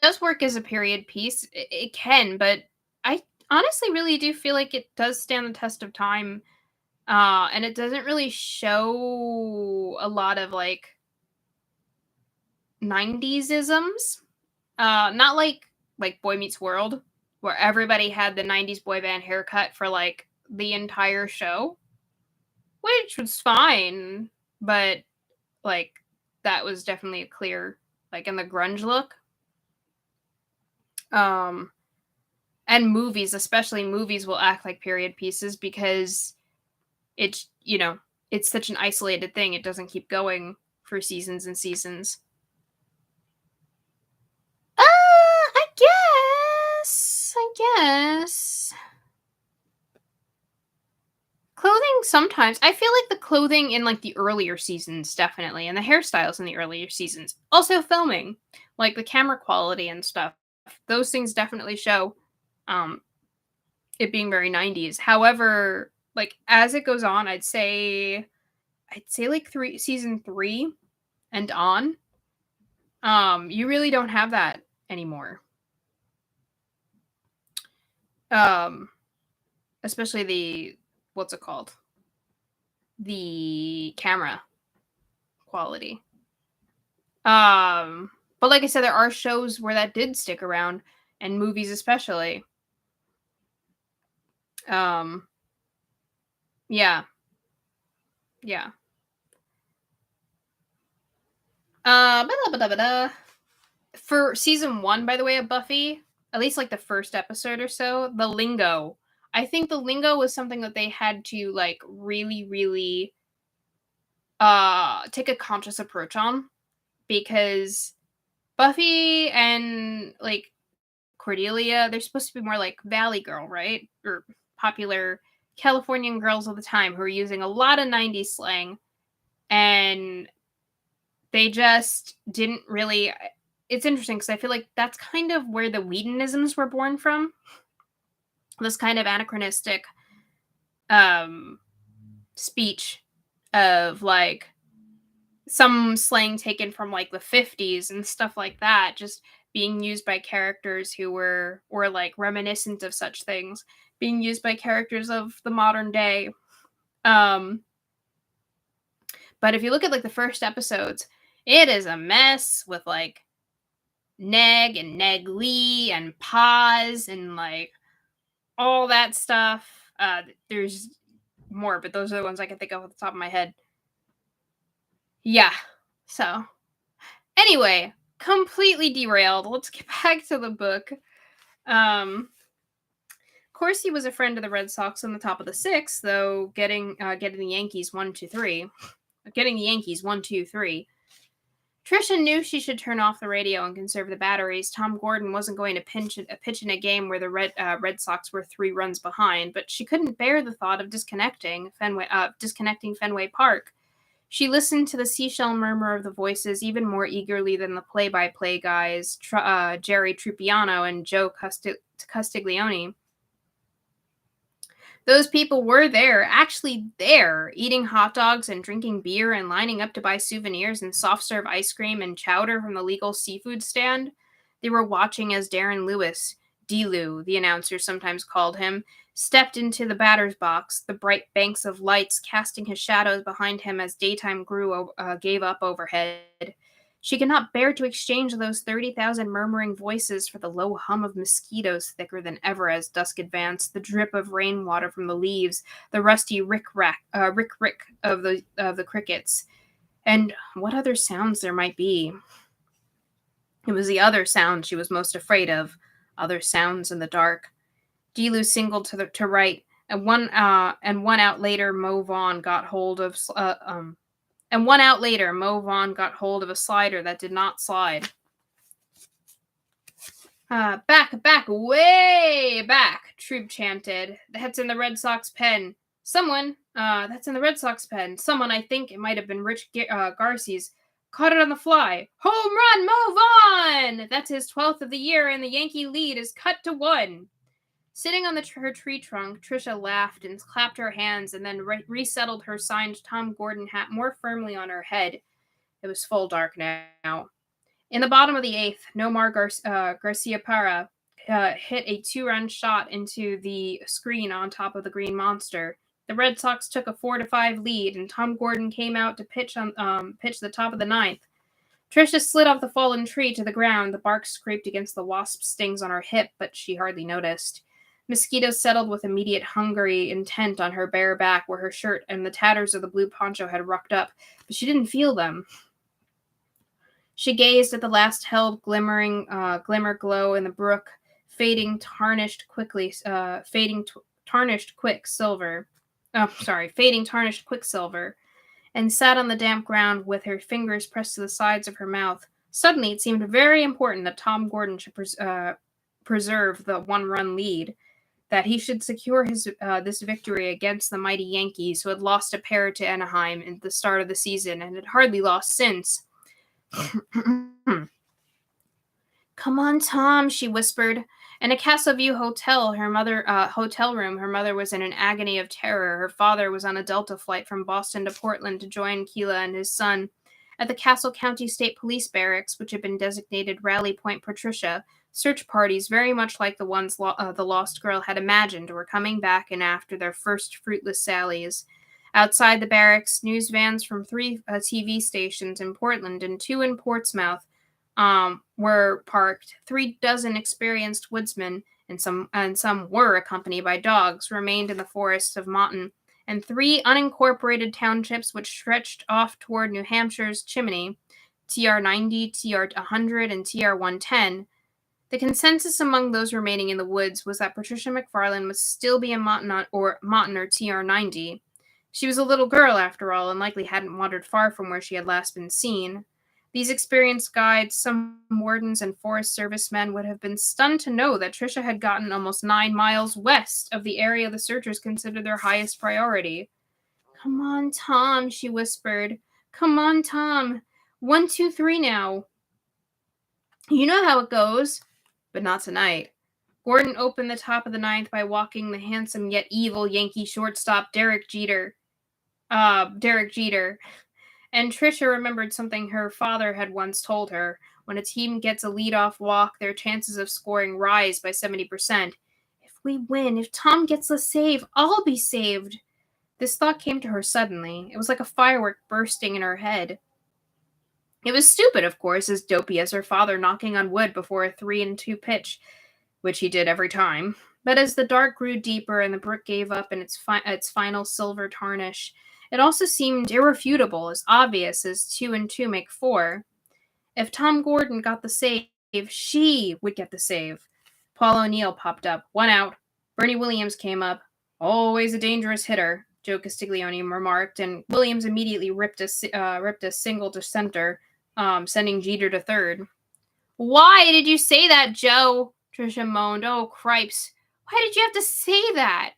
does work as a period piece. It can, but I honestly really do feel like it does stand the test of time. And it doesn't really show a lot of like 90s isms. Not like Boy Meets World, where everybody had the 90s boy band haircut for like the entire show, which was fine, but like that was definitely a clear, like, in the grunge look. And movies, especially movies, will act like period pieces because it's, it's such an isolated thing. It doesn't keep going for seasons and seasons. I guess. Clothing sometimes. I feel like the clothing in like the earlier seasons definitely, and the hairstyles in the earlier seasons. Also filming, like the camera quality and stuff. Those things definitely show it being very 90s. However, like as it goes on, I'd say like season 3 and on, you really don't have that anymore. Especially the, what's it called? The camera quality. But like I said, there are shows where that did stick around, and movies especially. Yeah. For season 1, by the way, of Buffy, at least like the first episode or so, the lingo. I think the lingo was something that they had to like really, really take a conscious approach on, because Buffy and like Cordelia, they're supposed to be more like Valley Girl, right? Or popular Californian girls of the time who are using a lot of 90s slang, and they just didn't really. It's interesting because I feel like that's kind of where the Whedonisms were born from. This kind of anachronistic speech of like some slang taken from like the 50s and stuff like that, just being used by characters who were, or like reminiscent of such things, being used by characters of the modern day. But if you look at like the first episodes, it is a mess with like Neg and Neg Lee and Paz and like all that stuff. There's more, but those are the ones I can think of off the top of my head. Yeah. So, anyway, completely derailed. Let's get back to the book. Corsi was a friend of the Red Sox on the top of the 6th, though getting the Yankees 1-3. Getting the Yankees 1-2-3. Trisha knew she should turn off the radio and conserve the batteries. Tom Gordon wasn't going to pitch in a game where the Red Sox were 3 runs behind, but she couldn't bear the thought of disconnecting Fenway Park. She listened to the seashell murmur of the voices even more eagerly than the play-by-play guys, Jerry Trupiano and Joe Castiglione. Those people were there, actually there, eating hot dogs and drinking beer and lining up to buy souvenirs and soft serve ice cream and chowder from the legal seafood stand. They were watching as Darren Lewis, D-Lou, the announcer sometimes called him, stepped into the batter's box, the bright banks of lights casting his shadows behind him as daytime gave up overhead. She could not bear to exchange those 30,000 murmuring voices for the low hum of mosquitoes thicker than ever as dusk advanced, the drip of rainwater from the leaves, the rusty rick-rick of the crickets, and what other sounds there might be. It was the other sound she was most afraid of, other sounds in the dark. D-Lou singled to right, and one out later, Mo Vaughn got hold of a slider that did not slide. Back, way back, Troop chanted. That's in the Red Sox pen. That's in the Red Sox pen. Someone, I think it might have been Rich Garces, caught it on the fly. Home run, Mo Vaughn! That's his 12th of the year, and the Yankee lead is cut to 1. Sitting on her tree trunk, Trisha laughed and clapped her hands and then resettled her signed Tom Gordon hat more firmly on her head. It was full dark now. In the bottom of the 8th, Nomar Garcia Parra hit a 2-run shot into the screen on top of the Green Monster. The Red Sox took a 4-5 lead, and Tom Gordon came out to pitch the top of the 9th. Trisha slid off the fallen tree to the ground. The bark scraped against the wasp stings on her hip, but she hardly noticed. Mosquitoes settled with immediate hungry intent on her bare back where her shirt and the tatters of the blue poncho had rucked up, but she didn't feel them. She gazed at the last held glimmer glow in the brook, fading tarnished quicksilver, and sat on the damp ground with her fingers pressed to the sides of her mouth. Suddenly, it seemed very important that Tom Gordon should preserve the 1-run lead, that he should secure this victory against the mighty Yankees, who had lost a pair to Anaheim at the start of the season and had hardly lost since. Come on, Tom, she whispered. In a Castle View hotel room, her mother was in an agony of terror. Her father was on a Delta flight from Boston to Portland to join Keela and his son at the Castle County State Police Barracks, which had been designated Rally Point Patricia. Search parties, very much like the ones the lost girl had imagined, were coming back and after their first fruitless sallies. Outside the barracks, news vans from 3 TV stations in Portland and 2 in Portsmouth were parked. 36 experienced woodsmen, and some were accompanied by dogs, remained in the forests of Mountain, and 3 unincorporated townships which stretched off toward New Hampshire's chimney, TR-90, TR-100, and TR-110. The consensus among those remaining in the woods was that Patricia McFarland must still be in Mountain or TR-90. She was a little girl, after all, and likely hadn't wandered far from where she had last been seen. These experienced guides, some wardens and Forest Service men, would have been stunned to know that Trisha had gotten almost 9 miles west of the area the searchers considered their highest priority. Come on, Tom, she whispered. Come on, Tom. 1, 2, 3 now. You know how it goes. But not tonight. Gordon opened the top of the 9th by walking the handsome yet evil Yankee shortstop Derek Jeter. And Trisha remembered something her father had once told her. When a team gets a leadoff walk, their chances of scoring rise by 70%. If we win, if Tom gets a save, I'll be saved. This thought came to her suddenly. It was like a firework bursting in her head. It was stupid, of course, as dopey as her father knocking on wood before a 3-2 pitch, which he did every time. But as the dark grew deeper and the brook gave up in its final silver tarnish, it also seemed irrefutable, as obvious as 2 and 2 make 4. If Tom Gordon got the save, she would get the save. Paul O'Neill popped up, 1 out. Bernie Williams came up. Always a dangerous hitter, Joe Castiglione remarked, and Williams immediately ripped a single to center, sending Jeter to third. Why did you say that, Joe? Trisha moaned. Oh, cripes. Why did you have to say that?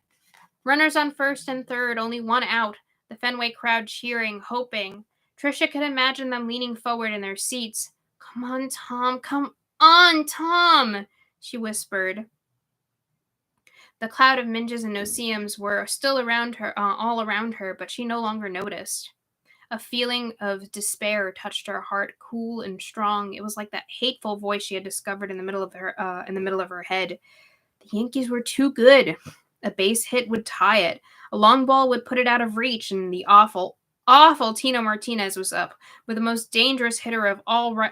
Runners on first and third, only 1 out. The Fenway crowd cheering, hoping. Trisha could imagine them leaning forward in their seats. "Come on, Tom, come on, Tom," she whispered. The cloud of Minges and Noseums were still around her, all around her, but she no longer noticed. A feeling of despair touched her heart, cool and strong. It was like that hateful voice she had discovered in the middle of her head. The Yankees were too good. A base hit would tie it. A long ball would put it out of reach, and the awful, awful Tino Martinez was up, with the most dangerous hitter of all right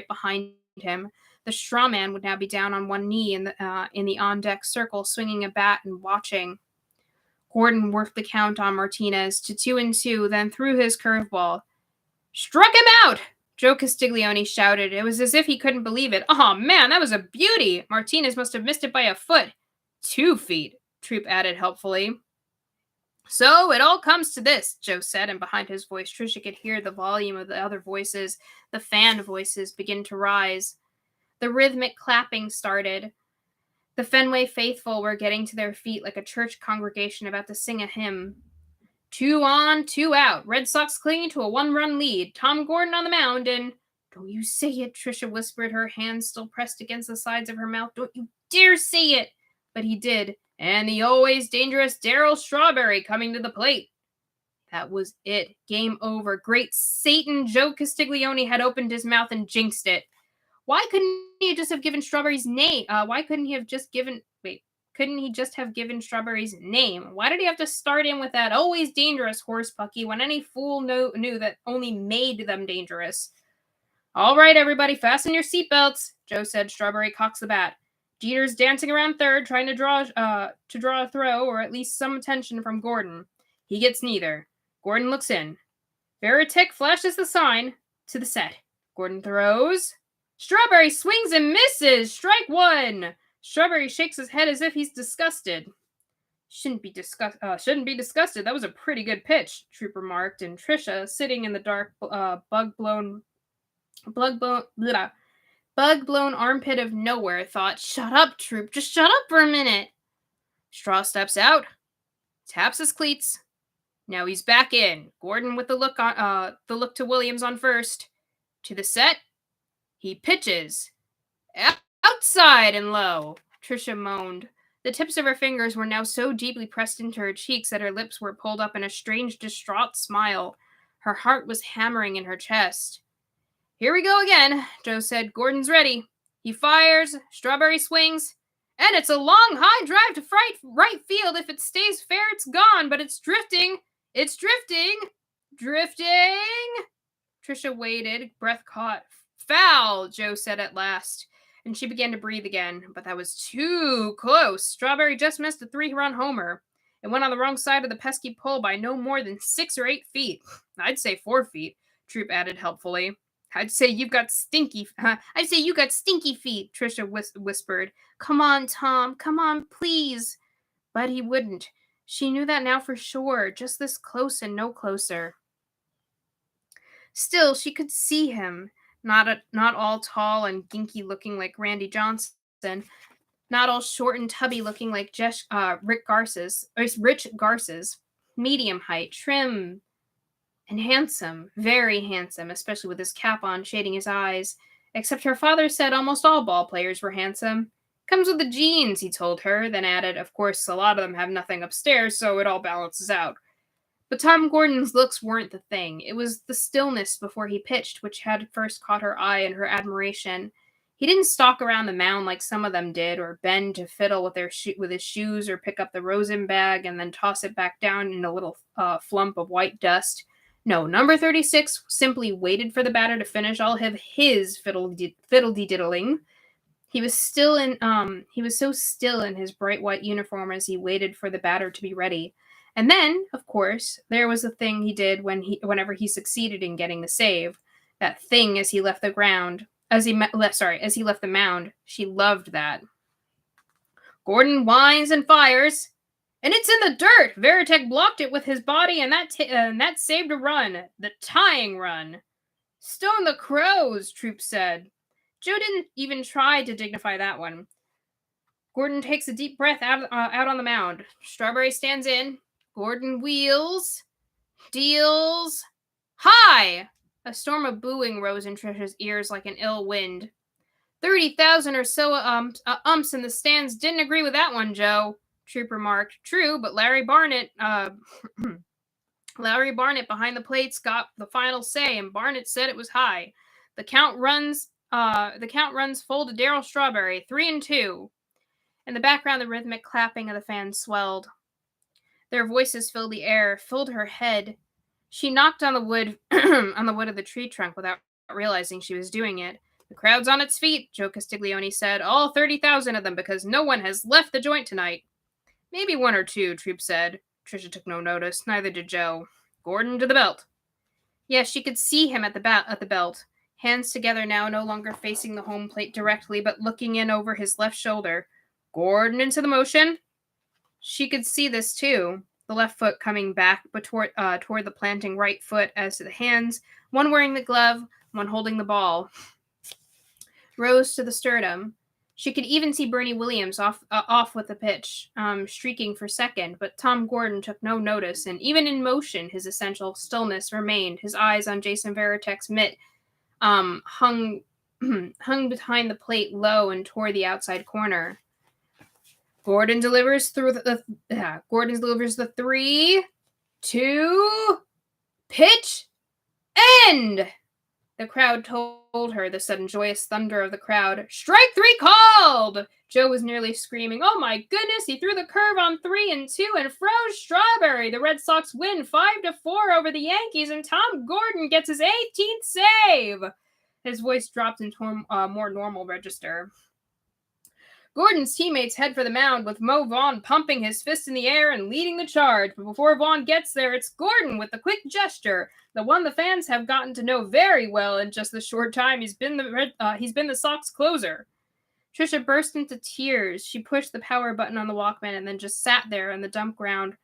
behind him. The straw man would now be down on one knee in the on-deck circle, swinging a bat and watching. Gordon worked the count on Martinez to 2-2, then threw his curveball. "Struck him out!" Joe Castiglione shouted. It was as if he couldn't believe it. "Oh, man, that was a beauty! Martinez must have missed it by a foot." 2 feet, Troop added helpfully. "So it all comes to this," Joe said, and behind his voice, Trisha could hear the volume of the other voices, the fan voices, begin to rise. The rhythmic clapping started. The Fenway faithful were getting to their feet like a church congregation about to sing a hymn. 2 on, 2 out. Red Sox clinging to a 1-run lead. Tom Gordon on the mound and... "Don't you say it," Trisha whispered, her hands still pressed against the sides of her mouth. "Don't you dare say it." But he did. "And the always dangerous Darryl Strawberry coming to the plate." That was it. Game over. Great Satan, Joe Castiglione had opened his mouth and jinxed it. Why couldn't he just have given Strawberry's name? Couldn't he just have given Strawberry's name? Why did he have to start in with that always dangerous horse pucky when any fool knew that only made them dangerous? "All right, everybody, fasten your seatbelts," Joe said. Strawberry cocks the bat. Jeter's dancing around third, trying to draw a throw or at least some attention from Gordon. He gets neither. Gordon looks in. Veritek flashes the sign to the set. Gordon throws. Strawberry swings and misses. Strike 1. Strawberry shakes his head as if he's disgusted. Shouldn't be disgusted. That was a pretty good pitch," Troop remarked, and Trisha, sitting in the dark, bug-blown armpit of nowhere, thought, "Shut up, Troop. Just shut up for a minute." Straw steps out, taps his cleats. Now he's back in. Gordon with the look to Williams on first. To the set. He pitches. "Outside and low," Trisha moaned. The tips of her fingers were now so deeply pressed into her cheeks that her lips were pulled up in a strange, distraught smile. Her heart was hammering in her chest. "Here we go again," Joe said. "Gordon's ready. He fires. Strawberry swings. And it's a long, high drive to right field. If it stays fair, it's gone, but it's drifting. It's drifting. Drifting." Trisha waited, breath caught. "Foul," Joe said at last, and she began to breathe again, but that was too close. Strawberry just missed a 3-run homer. It went on the wrong side of the pesky pole by no more than 6 or 8 feet. "I'd say 4 feet, Troop added helpfully. I'd say you got stinky feet," Trisha whispered. "Come on, Tom. Come on, please." But he wouldn't. She knew that now for sure, just this close and no closer. Still, she could see him. Not all tall and ginky looking like Randy Johnson. Not all short and tubby looking like Rich Garces. Medium height, trim, and handsome. Very handsome, especially with his cap on, shading his eyes. Except her father said almost all ball players were handsome. "Comes with the genes," he told her, then added, "Of course, a lot of them have nothing upstairs, so it all balances out." But Tom Gordon's looks weren't the thing. It was the stillness before he pitched which had first caught her eye and her admiration. He didn't stalk around the mound like some of them did, or bend to fiddle with his shoes, or pick up the rosin bag and then toss it back down in a little flump of white dust. No, number 36 simply waited for the batter to finish all of his fiddle-de-diddling. He was so still in his bright white uniform as he waited for the batter to be ready. And then, of course, there was the thing he did whenever he succeeded in getting the save. That thing as he left the mound. She loved that. Gordon whines and fires, and it's in the dirt. Veritek blocked it with his body, and that saved a run, the tying run. "Stone the Crows," Troop said. Joe didn't even try to dignify that one. Gordon takes a deep breath out on the mound. Strawberry stands in. Gordon wheels, deals, high! A storm of booing rose in Trisha's ears like an ill wind. 30,000 or so umps in the stands didn't agree with that one, Joe, Troop remarked. True, but Larry Barnett behind the plates got the final say, and Barnett said it was high. The count runs full to Darryl Strawberry, 3-2. In the background, the rhythmic clapping of the fans swelled. Their voices filled the air, filled her head. She knocked on the wood of the tree trunk without realizing she was doing it. The crowd's on its feet, Joe Castiglione said. All 30,000 of them, because no one has left the joint tonight. Maybe one or two, Troop said. Trisha took no notice. Neither did Joe. Gordon to the belt. Yes, she could see him at the belt. Hands together now, no longer facing the home plate directly, but looking in over his left shoulder. Gordon into the motion. She could see this too. The left foot coming back, but toward the planting right foot as to the hands, one wearing the glove, one holding the ball, rose to the sternum. She could even see Bernie Williams off with the pitch, streaking for second, but Tom Gordon took no notice, and even in motion, his essential stillness remained. His eyes on Jason Varitek's mitt hung behind the plate low and toward the outside corner. Gordon delivers the 3, 2, pitch, end! The crowd told her, the sudden joyous thunder of the crowd. Strike 3 called! Joe was nearly screaming, oh my goodness, he threw the curve on 3-2 and froze Strawberry. The Red Sox win 5-4 over the Yankees, and Tom Gordon gets his 18th save! His voice dropped into more normal register. Gordon's teammates head for the mound, with Mo Vaughn pumping his fist in the air and leading the charge. But before Vaughn gets there, it's Gordon with the quick gesture, the one the fans have gotten to know very well in just the short time he's been the Sox closer. Trisha burst into tears. She pushed the power button on the Walkman and then just sat there in the damp ground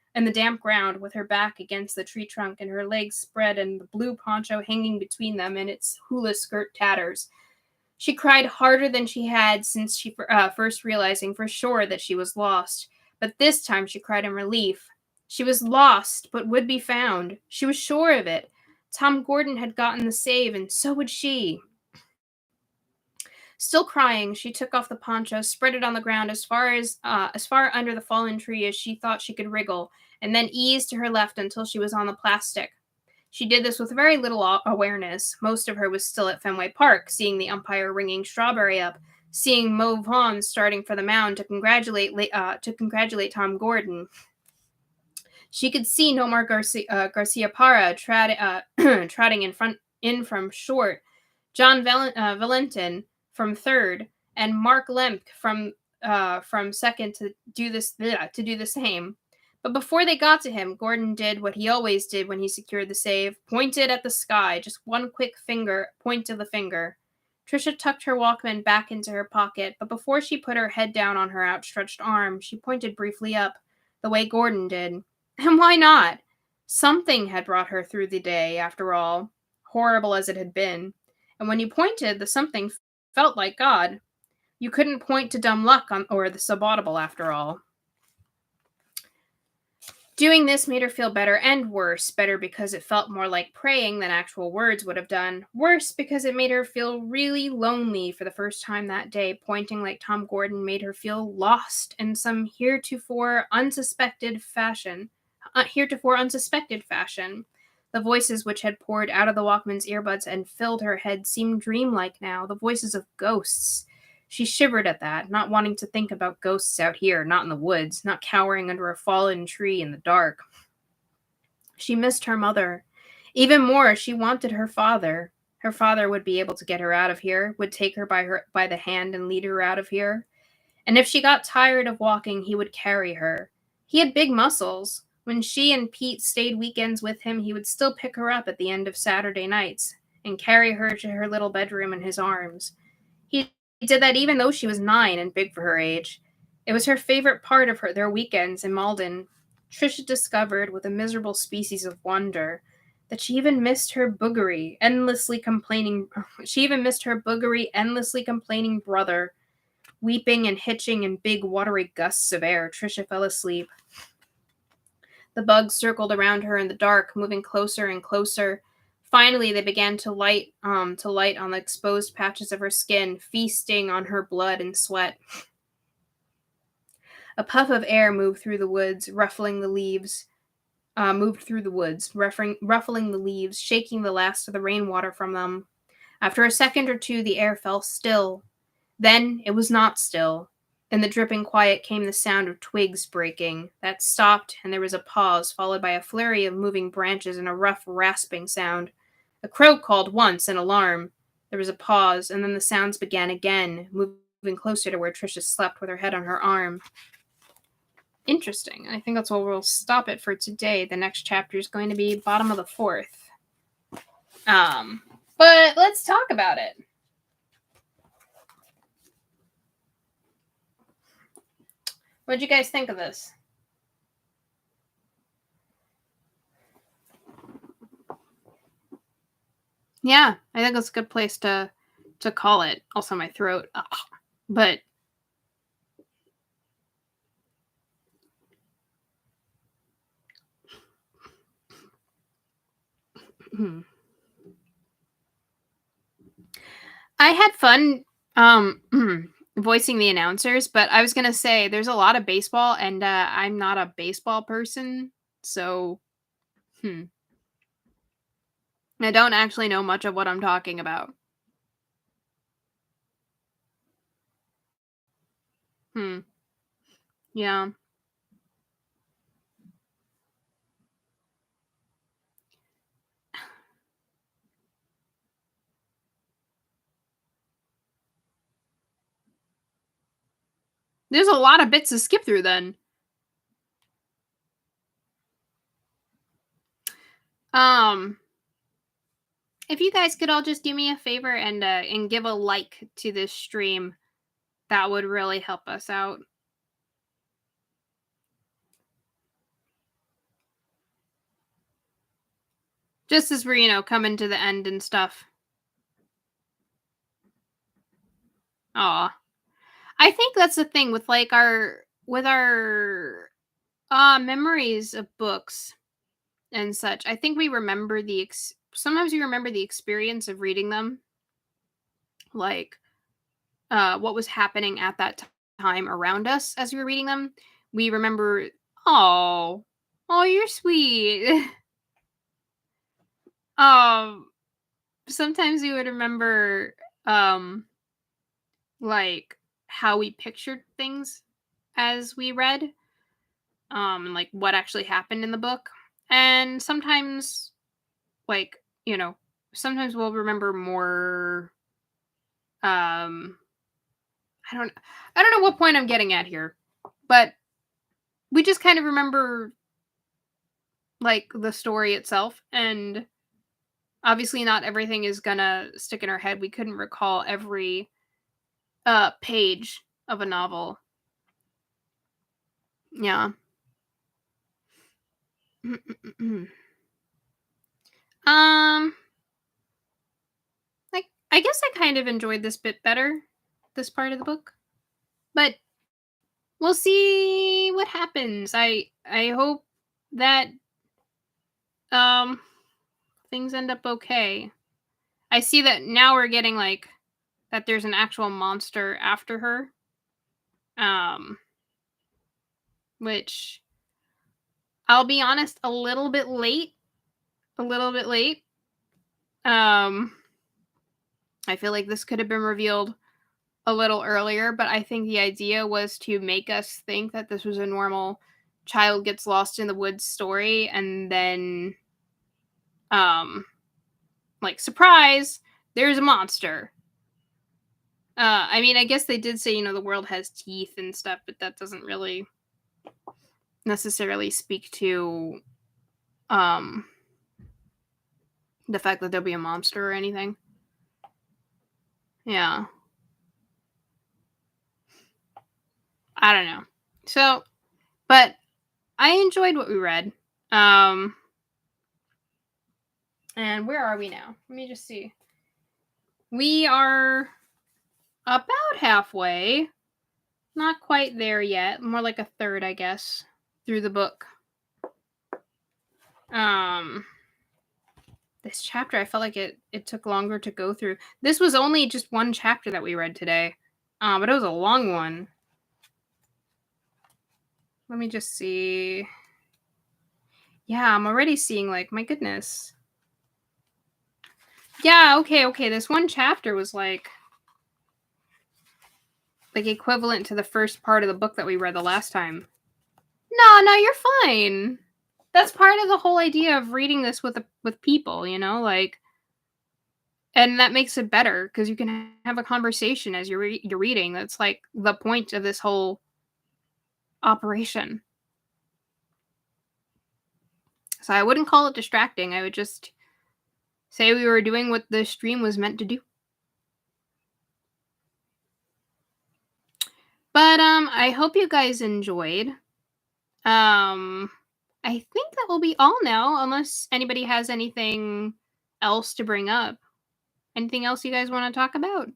with her back against the tree trunk and her legs spread and the blue poncho hanging between them in its hula skirt tatters. She cried harder than she had since she first realizing for sure that she was lost. But this time she cried in relief. She was lost, but would be found. She was sure of it. Tom Gordon had gotten the save, and so would she. Still crying, she took off the poncho, spread it on the ground as far under the fallen tree as she thought she could wriggle, and then eased to her left until she was on the plastic. She did this with very little awareness. Most of her was still at Fenway Park, seeing the umpire ringing Strawberry up, seeing Mo Vaughn starting for the mound to congratulate Tom Gordon. She could see Nomar Garcia Parra trotting in from short, John Valentin from third, and Mark Lemke from second to do the same. But before they got to him, Gordon did what he always did when he secured the save, pointed at the sky, just one quick point of the finger. Trisha tucked her Walkman back into her pocket, but before she put her head down on her outstretched arm, she pointed briefly up, the way Gordon did. And why not? Something had brought her through the day, after all, horrible as it had been. And when you pointed, the something felt like God. You couldn't point to dumb luck or the subaudible, after all. Doing this made her feel better and worse. Better because it felt more like praying than actual words would have done. Worse because it made her feel really lonely for the first time that day. Pointing like Tom Gordon made her feel lost in some heretofore unsuspected fashion. The voices which had poured out of the Walkman's earbuds and filled her head seemed dreamlike now. The voices of ghosts. She shivered at that, not wanting to think about ghosts out here, not in the woods, not cowering under a fallen tree in the dark. She missed her mother. Even more, she wanted her father. Her father would be able to get her out of here, would take her by the hand and lead her out of here. And if she got tired of walking, he would carry her. He had big muscles. When she and Pete stayed weekends with him, he would still pick her up at the end of Saturday nights and carry her to her little bedroom in his arms. He did that even though she was 9 and big for her age. It was her favorite part of their weekends in Malden. Trisha discovered, with a miserable species of wonder, that she even missed her boogery, endlessly complaining brother. Weeping and hitching in big, watery gusts of air, Trisha fell asleep. The bugs circled around her in the dark, moving closer and closer. Finally, they began to light on the exposed patches of her skin, feasting on her blood and sweat. A puff of air moved through the woods, ruffling the leaves, ruffling the leaves, shaking the last of the rainwater from them. After a second or two, the air fell still. Then it was not still. In the dripping quiet came the sound of twigs breaking. That stopped, and there was a pause, followed by a flurry of moving branches and a rough, rasping sound. A crow called once in alarm. There was a pause, and then the sounds began again, moving closer to where Trisha slept with her head on her arm. Interesting. I think that's where we'll stop it for today. The next chapter is going to be bottom of the 4th. But let's talk about it. What'd you guys think of this? Yeah, I think that's a good place to call it. Also, my throat. Ugh. But I had fun voicing the announcers, but I was gonna say there's a lot of baseball, and I'm not a baseball person, so I don't actually know much of what I'm talking about. Yeah. There's a lot of bits to skip through then. If you guys could all just do me a favor and give a like to this stream, that would really help us out. Just as we're, coming to the end and stuff. Aw. I think that's the thing with our memories of books and such. I think we remember sometimes we remember the experience of reading them, like what was happening at that time around us as we were reading them. We remember, oh, you're sweet. Sometimes we would remember like how we pictured things as we read, and like what actually happened in the book. And sometimes, like, sometimes we'll remember more. I don't know what point I'm getting at here, but we just kind of remember like the story itself, and obviously not everything is gonna stick in our head. We couldn't recall every page of a novel. Yeah. Like, I guess I kind of enjoyed this bit better, this part of the book, but we'll see what happens. I hope that things end up okay. I see that now we're getting like that there's an actual monster after her. Which I'll be honest, a little bit late. I feel like this could have been revealed a little earlier, but I think the idea was to make us think that this was a normal child gets lost in the woods story, and then like, surprise, there's a monster. I mean, I guess they did say, the world has teeth and stuff, but that doesn't really necessarily speak to the fact that there'll be a monster or anything. Yeah. I don't know. So, but I enjoyed what we read. And where are we now? Let me just see. We are about halfway. Not quite there yet. More like a third, I guess, through the book. This chapter, I felt like it took longer to go through. This was only just one chapter that we read today, but it was a long one. Let me just see. Yeah, I'm already seeing, like, my goodness. Yeah, okay. This one chapter was like equivalent to the first part of the book that we read the last time. No, you're fine. That's part of the whole idea of reading this with people, like, and that makes it better because you can have a conversation as you're reading. That's like the point of this whole operation. So I wouldn't call it distracting. I would just say we were doing what the stream was meant to do. But I hope you guys enjoyed. I think that will be all now, unless anybody has anything else to bring up. Anything else you guys want to talk about?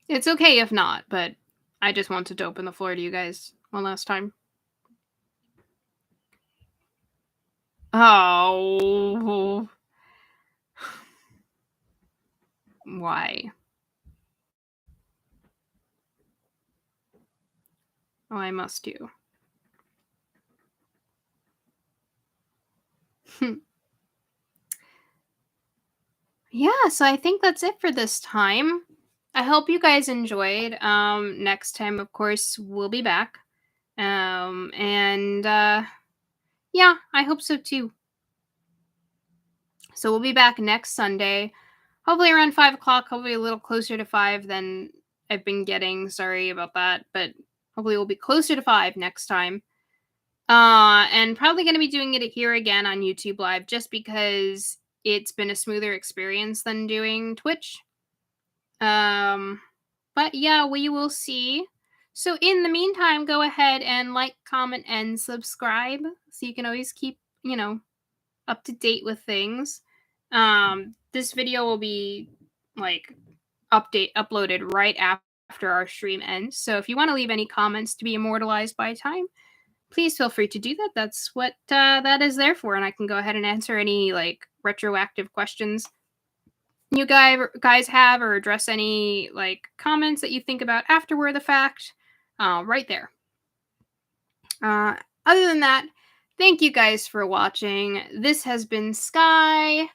It's okay if not, but I just wanted to open the floor to you guys one last time. Oh. Why? Oh, I must do. Yeah, so I think that's it for this time. I hope you guys enjoyed. Next time, of course, we'll be back. And yeah, I hope so too. So we'll be back next Sunday, hopefully around 5 o'clock, hopefully a little closer to 5 than I've been getting. Sorry about that, but hopefully we'll be closer to 5 next time. And probably going to be doing it here again on YouTube Live just because it's been a smoother experience than doing Twitch. But yeah, we will see. So in the meantime, go ahead and like, comment, and subscribe so you can always keep, up to date with things. This video will be like uploaded right after our stream ends. So if you want to leave any comments to be immortalized by time, please feel free to do that. That's what that is there for, and I can go ahead and answer any like retroactive questions you guys have, or address any like comments that you think about after the fact, right there. Other than that, thank you guys for watching. This has been Sky.